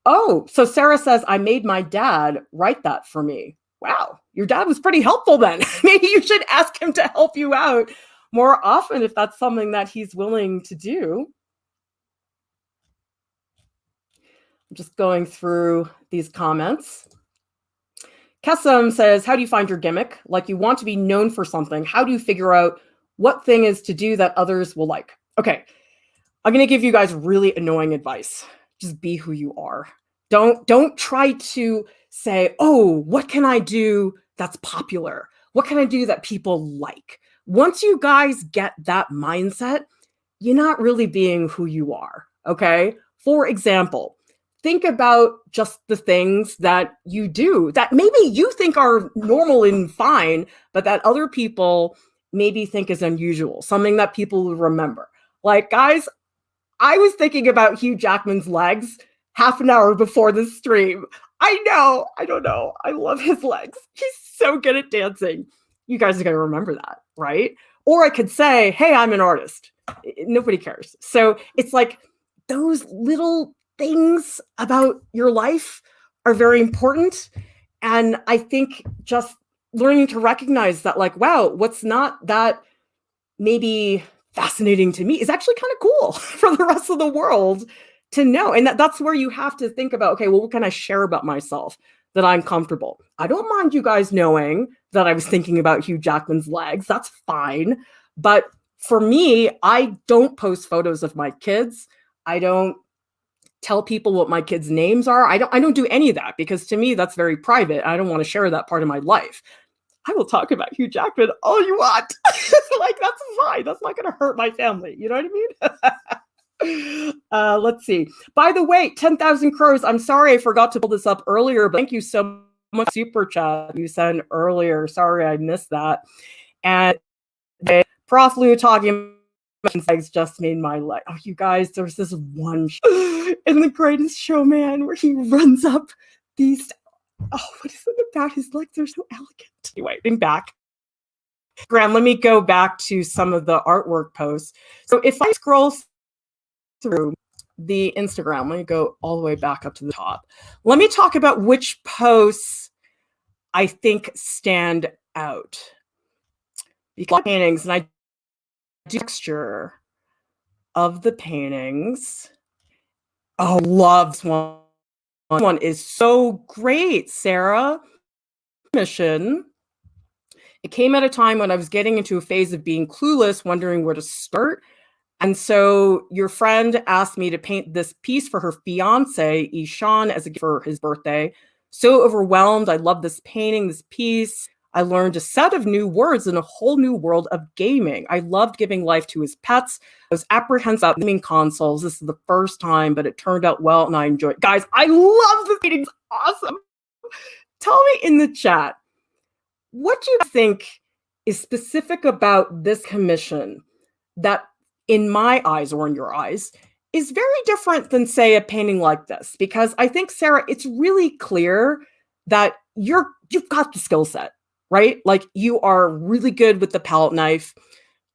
[SPEAKER 1] Oh, so Sarah says, I made my dad write that for me. Wow, your dad was pretty helpful then. Maybe you should ask him to help you out more often if that's something that he's willing to do. I'm just going through these comments. Kesem says, how do you find your gimmick? Like you want to be known for something. How do you figure out what thing is to do that others will like? Okay, I'm going to give you guys really annoying advice. Just be who you are. Don't try to say, oh, what can I do that's popular? What can I do that people like? Once you guys get that mindset, you're not really being who you are, okay? For example, think about just the things that you do that maybe you think are normal and fine, but that other people maybe think is unusual, something that people will remember. Like, guys, I was thinking about Hugh Jackman's legs half an hour before the stream. I don't know. I love his legs. He's so good at dancing. You guys are going to remember that, right? Or I could say, hey, I'm an artist. Nobody cares. So it's like those little things about your life are very important. And I think just learning to recognize that, like, wow, what's not that maybe fascinating to me is actually kind of cool for the rest of the world to know. And that's where you have to think about, okay, well, what can I share about myself that I'm comfortable? I don't mind you guys knowing that I was thinking about Hugh Jackman's legs. That's fine. But for me, I don't post photos of my kids. I don't tell people what my kids' names are. I don't do any of that because to me, that's very private. I don't want to share that part of my life. I will talk about Hugh Jackman all you want. Like, that's fine. That's not going to hurt my family. You know what I mean? Let's see. By the way, 10,000 Crows. I'm sorry I forgot to pull this up earlier, but thank you so much super chat you sent earlier. Sorry I missed that. And Prof. Lou talking about just made my life. Oh, you guys, there's this one in The Greatest Showman where he runs up these. Oh, what is it about his legs? They're so elegant. Anyway, getting back. Graham, let me go back to some of the artwork posts. So if I scroll through the Instagram, let me go all the way back up to the top. Let me talk about which posts I think stand out. Because paintings, and I do texture of the paintings. Oh, loves one. One is so great, Sarah. Mission. It came at a time when I was getting into a phase of being clueless, wondering where to start. And so your friend asked me to paint this piece for her fiance, Ishan, as a gift for his birthday. So overwhelmed. I love this painting, this piece. I learned a set of new words in a whole new world of gaming. I loved giving life to his pets. I was apprehensive about gaming consoles. This is the first time, but it turned out well and I enjoyed it. Guys, I love the painting. It's awesome. Tell me in the chat, what do you think is specific about this commission that, in my eyes or in your eyes, is very different than, say, a painting like this? Because I think, Sarah, it's really clear that you've got the skill set, right? Like, you are really good with the palette knife.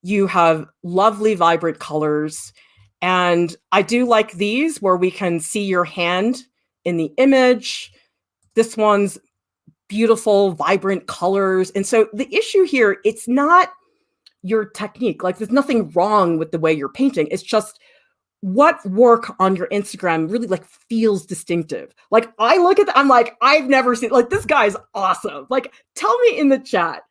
[SPEAKER 1] You have lovely, vibrant colors. And I do like these where we can see your hand in the image. This one's beautiful, vibrant colors. And so the issue here, it's not your technique. Like, there's nothing wrong with the way you're painting. It's just what work on your Instagram really like feels distinctive. Like, I look at that, I'm like, I've never seen, like, this guy's awesome. Like, tell me in the chat,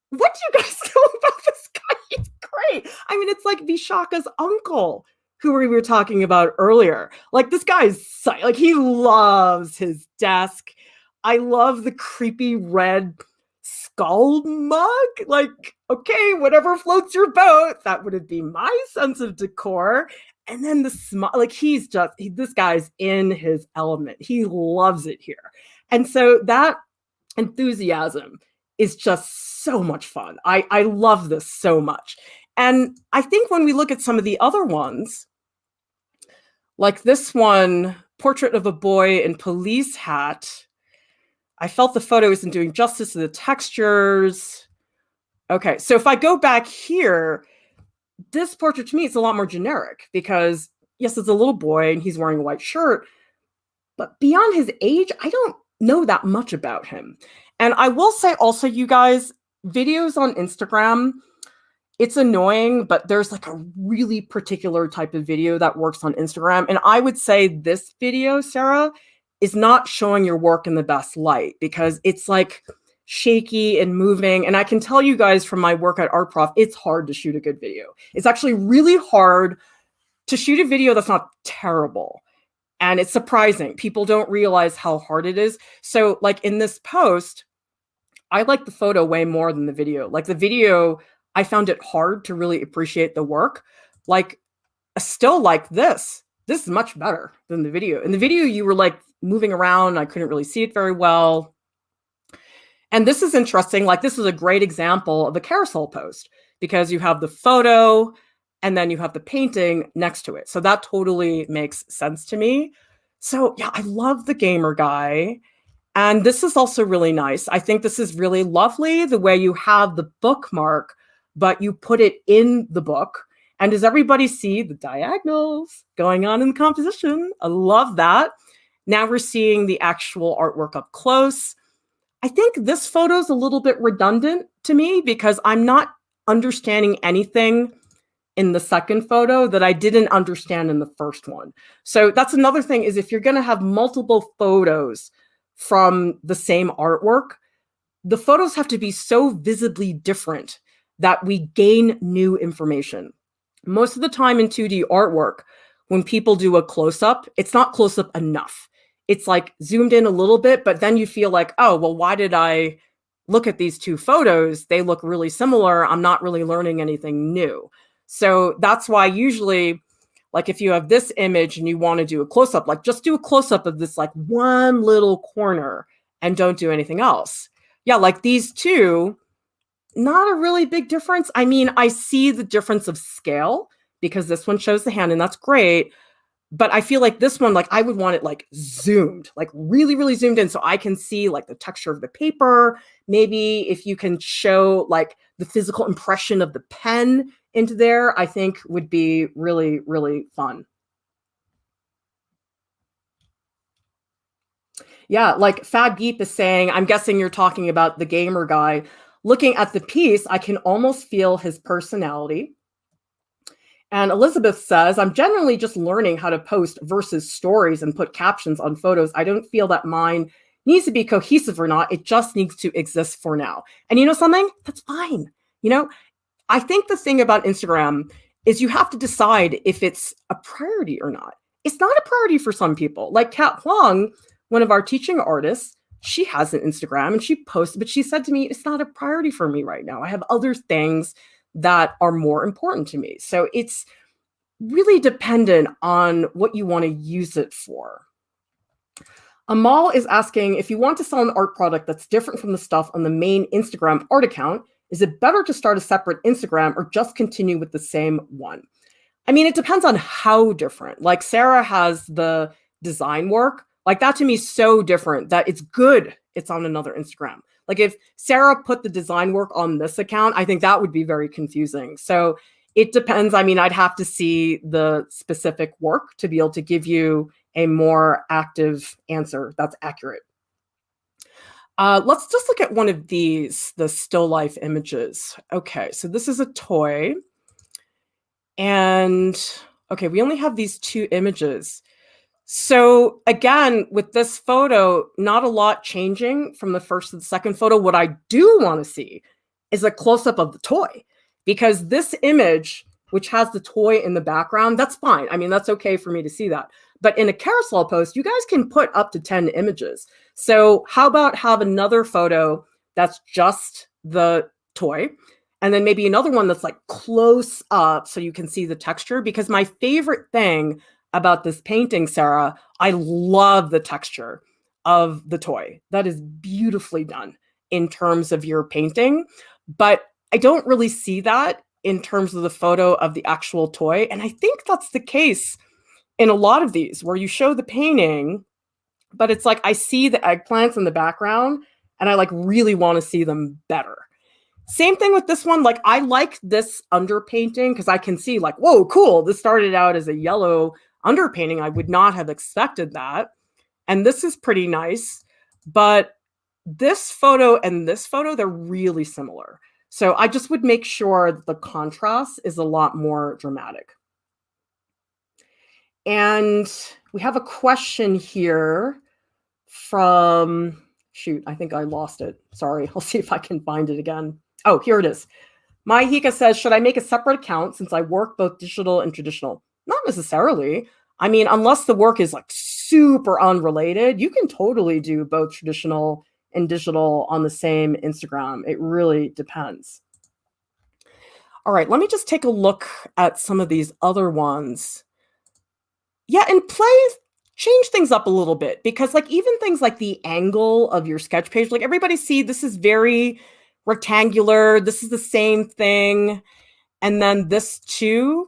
[SPEAKER 1] what do you guys know about this guy? He's great. I mean, it's like Vishaka's uncle, who we were talking about earlier. Like, this guy's like, he loves his desk. I love the creepy red skull mug. Like, okay, whatever floats your boat. That would be my sense of decor. And then the smile, like, this guy's in his element. He loves it here. And so that enthusiasm is just so much fun. I love this so much. And I think when we look at some of the other ones, like this one, Portrait of a Boy in Police Hat, I felt the photo isn't doing justice to the textures. Okay, so if I go back here, this portrait to me is a lot more generic because, yes, it's a little boy and he's wearing a white shirt, but beyond his age, I don't know that much about him. And I will say also, you guys, videos on Instagram, it's annoying, but there's like a really particular type of video that works on Instagram. And I would say this video, Sarah, is not showing your work in the best light because it's like shaky and moving. And I can tell you guys from my work at Art Prof, it's hard to shoot a good video. It's actually really hard to shoot a video that's not terrible. And it's surprising. People don't realize how hard it is. So like in this post, I like the photo way more than the video. Like the video, I found it hard to really appreciate the work. Like a still like this is much better than the video. In the video, you were like moving around. I couldn't really see it very well. And this is interesting. Like, this is a great example of a carousel post because you have the photo and then you have the painting next to it. So that totally makes sense to me. So yeah, I love the gamer guy. And this is also really nice. I think this is really lovely, the way you have the bookmark, but you put it in the book. And does everybody see the diagonals going on in the composition? I love that. Now we're seeing the actual artwork up close. I think this photo is a little bit redundant to me because I'm not understanding anything in the second photo that I didn't understand in the first one. So that's another thing, is if you're going to have multiple photos from the same artwork, the photos have to be so visibly different that we gain new information. Most of the time in 2D artwork, when people do a close-up, it's not close-up enough. It's like zoomed in a little bit, but then you feel like, oh, well, why did I look at these two photos, they look really similar. I'm not really learning anything new. So that's why usually, like if you have this image and you want to do a close-up, like just do a close-up of this like one little corner and don't do anything else. Yeah, like these two, not a really big difference. I mean, I see the difference of scale because this one shows the hand and that's great. But I feel like this one, like I would want it like zoomed, like really, really zoomed in so I can see like the texture of the paper. Maybe if you can show like the physical impression of the pen into there, I think would be really, really fun. Yeah, like Fab Geep is saying, I'm guessing you're talking about the gamer guy. Looking at the piece, I can almost feel his personality. And Elizabeth says, I'm generally just learning how to post versus stories and put captions on photos. I don't feel that mine needs to be cohesive or not. It just needs to exist for now. And you know something? That's fine. You know, I think the thing about Instagram is you have to decide if it's a priority or not. It's not a priority for some people. Like Kat Huang, one of our teaching artists, she has an Instagram and she posted, but she said to me, it's not a priority for me right now. I have other things that are more important to me. So it's really dependent on what you want to use it for. Amal is asking, if you want to sell an art product that's different from the stuff on the main Instagram art account, is it better to start a separate Instagram or just continue with the same one? I mean, it depends on how different. Like Sarah has the design work. Like that to me is so different that it's good it's on another Instagram. Like if Sarah put the design work on this account, I think that would be very confusing. So it depends. I mean, I'd have to see the specific work to be able to give you a more active answer that's accurate. Let's just look at one of these, the still life images. Okay, so this is a toy. And okay, we only have these two images. So again, with this photo, not a lot changing from the first to the second photo. What I do want to see is a close-up of the toy, because this image, which has the toy in the background, that's fine. I mean, that's okay for me to see that. But in a carousel post, you guys can put up to 10 images. So how about have another photo that's just the toy, and then maybe another one that's like close up so you can see the texture? Because my favorite thing about this painting, Sarah, I love the texture of the toy. That is beautifully done in terms of your painting, but I don't really see that in terms of the photo of the actual toy. And I think that's the case in a lot of these where you show the painting, but it's like I see the eggplants in the background and I like really want to see them better. Same thing with this one. Like I like this underpainting because I can see like, whoa, cool. This started out as a yellow underpainting. I would not have expected that. And this is pretty nice. But this photo and this photo, they're really similar. So I just would make sure that the contrast is a lot more dramatic. And we have a question here from, shoot, I think I lost it. Sorry, I'll see if I can find it again. Oh, here it is. My Hika says, should I make a separate account since I work both digital and traditional? Not necessarily. I mean, unless the work is like super unrelated, you can totally do both traditional and digital on the same Instagram. It really depends. All right, let me just take a look at some of these other ones. Yeah, and change things up a little bit, because like even things like the angle of your sketch page, like everybody see this is very rectangular. This is the same thing. And then this too,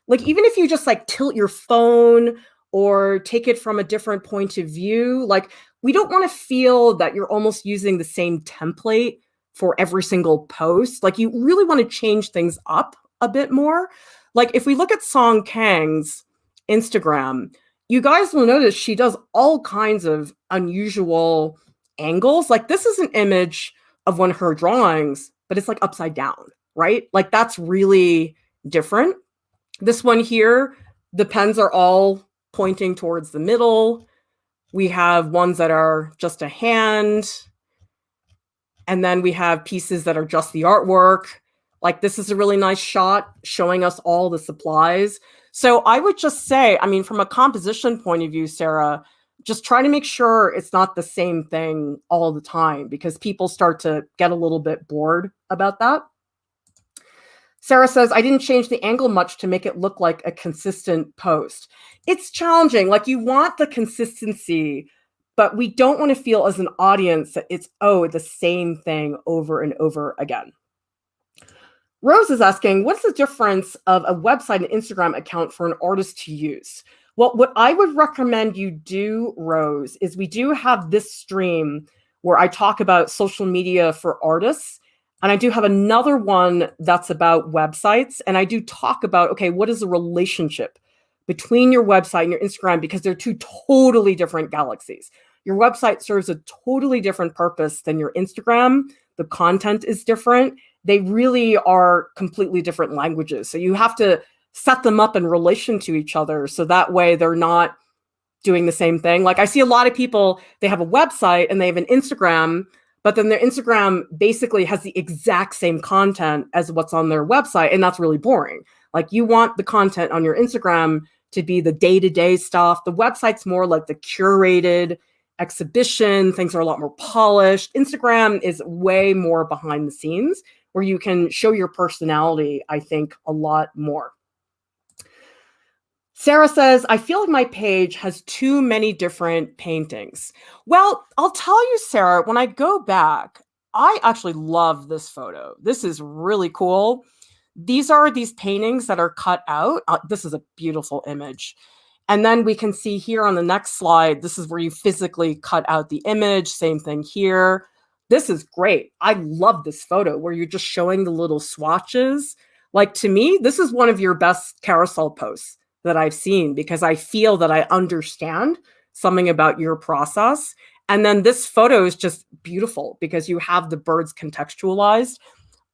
[SPEAKER 1] like even if you just like tilt your phone or take it from a different point of view, like we don't want to feel that you're almost using the same template for every single post. Like you really want to change things up a bit more. Like if we look at Song Kang's Instagram, you guys will notice she does all kinds of unusual angles. Like this is an image of one of her drawings, but it's like upside down, right? Like that's really different. This one here, the pens are all pointing towards the middle. We have ones that are just a hand. And then we have pieces that are just the artwork. Like this is a really nice shot showing us all the supplies. So I would just say, I mean, from a composition point of view, Sarah, just try to make sure it's not the same thing all the time, because people start to get a little bit bored about that. Sarah says, I didn't change the angle much to make it look like a consistent post. It's challenging. Like, you want the consistency, but we don't want to feel as an audience that it's, oh, the same thing over and over again. Rose is asking, what's the difference of a website and Instagram account for an artist to use? Well, what I would recommend you do, Rose, is we do have this stream where I talk about social media for artists. And I do have another one that's about websites. And I do talk about, okay, what is the relationship between your website and your Instagram? Because they're two totally different galaxies. Your website serves a totally different purpose than your Instagram. The content is different. They really are completely different languages. So you have to set them up in relation to each other. So that way they're not doing the same thing. Like, I see a lot of people, they have a website and they have an Instagram, but then their Instagram basically has the exact same content as what's on their website. And that's really boring. Like, you want the content on your Instagram to be the day-to-day stuff. The website's more like the curated exhibition. Things are a lot more polished. Instagram is way more behind the scenes, where you can show your personality, I think, a lot more. Sarah says, I feel like my page has too many different paintings. Well, I'll tell you, Sarah, when I go back, I actually love this photo. This is really cool. These are these paintings that are cut out. This is a beautiful image. And then we can see here on the next slide, this is where you physically cut out the image. Same thing here. This is great. I love this photo where you're just showing the little swatches. Like, to me, this is one of your best carousel posts that I've seen, because I feel that I understand something about your process. And then this photo is just beautiful because you have the birds contextualized.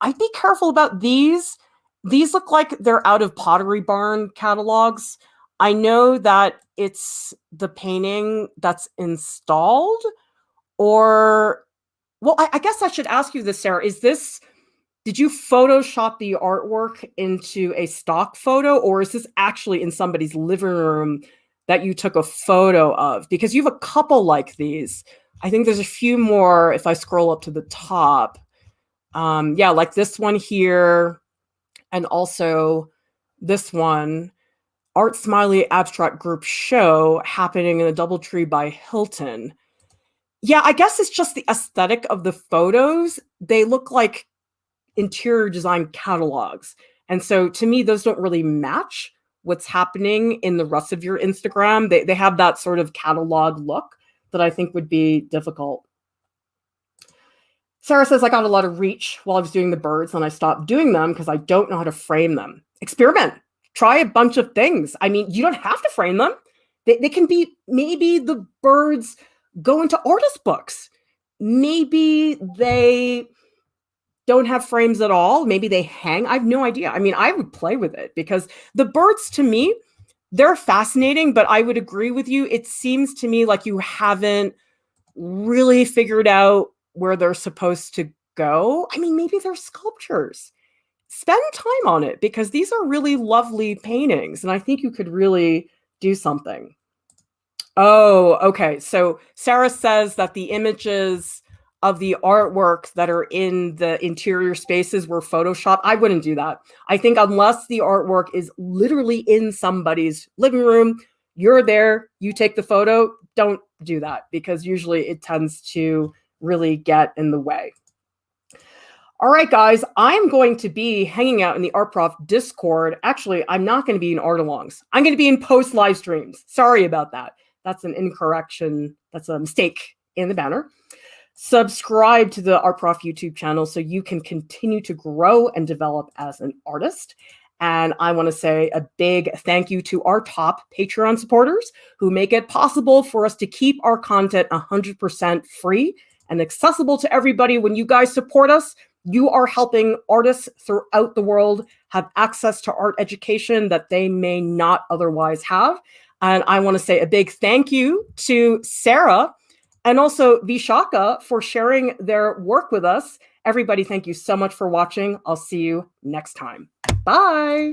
[SPEAKER 1] I'd be careful about these. These look like they're out of Pottery Barn catalogs. I know that it's the painting that's installed, or, well, I guess I should ask you this, Sarah. Did you Photoshop the artwork into a stock photo, or is this actually in somebody's living room that you took a photo of? Because you have a couple like these. I think there's a few more if I scroll up to the top. Yeah, like this one here, and also this one, Art Smiley Abstract Group Show, happening in a DoubleTree by Hilton. Yeah, I guess it's just the aesthetic of the photos. They look like interior design catalogs. And so to me, those don't really match what's happening in the rest of your Instagram. They have that sort of catalog look that I think would be difficult. Sarah says, I got a lot of reach while I was doing the birds, and I stopped doing them because I don't know how to frame them. Experiment. Try a bunch of things. I mean, you don't have to frame them. They can be, maybe the birds go into artist books. Maybe they don't have frames at all. Maybe they hang. I have no idea. I mean, I would play with it, because the birds, to me, they're fascinating, but I would agree with you. It seems to me like you haven't really figured out where they're supposed to go. I mean, maybe they're sculptures. Spend time on it, because these are really lovely paintings, and I think you could really do something. Oh, okay. So Sarah says that the images of the artwork that are in the interior spaces were Photoshopped. I wouldn't do that. I think unless the artwork is literally in somebody's living room, you're there, you take the photo, don't do that, because usually it tends to really get in the way. All right, guys, I'm going to be hanging out in the Art Prof Discord. Actually, I'm not going to be in Art Alongs. I'm going to be in post live streams. Sorry about that. That's an incorrection. That's a mistake in the banner. Subscribe to the Art Prof YouTube channel so you can continue to grow and develop as an artist. And I want to say a big thank you to our top Patreon supporters who make it possible for us to keep our content 100% free and accessible to everybody. When you guys support us, you are helping artists throughout the world have access to art education that they may not otherwise have. And I want to say a big thank you to Sarah and also Vishaka for sharing their work with us. Everybody, thank you so much for watching. I'll see you next time. Bye.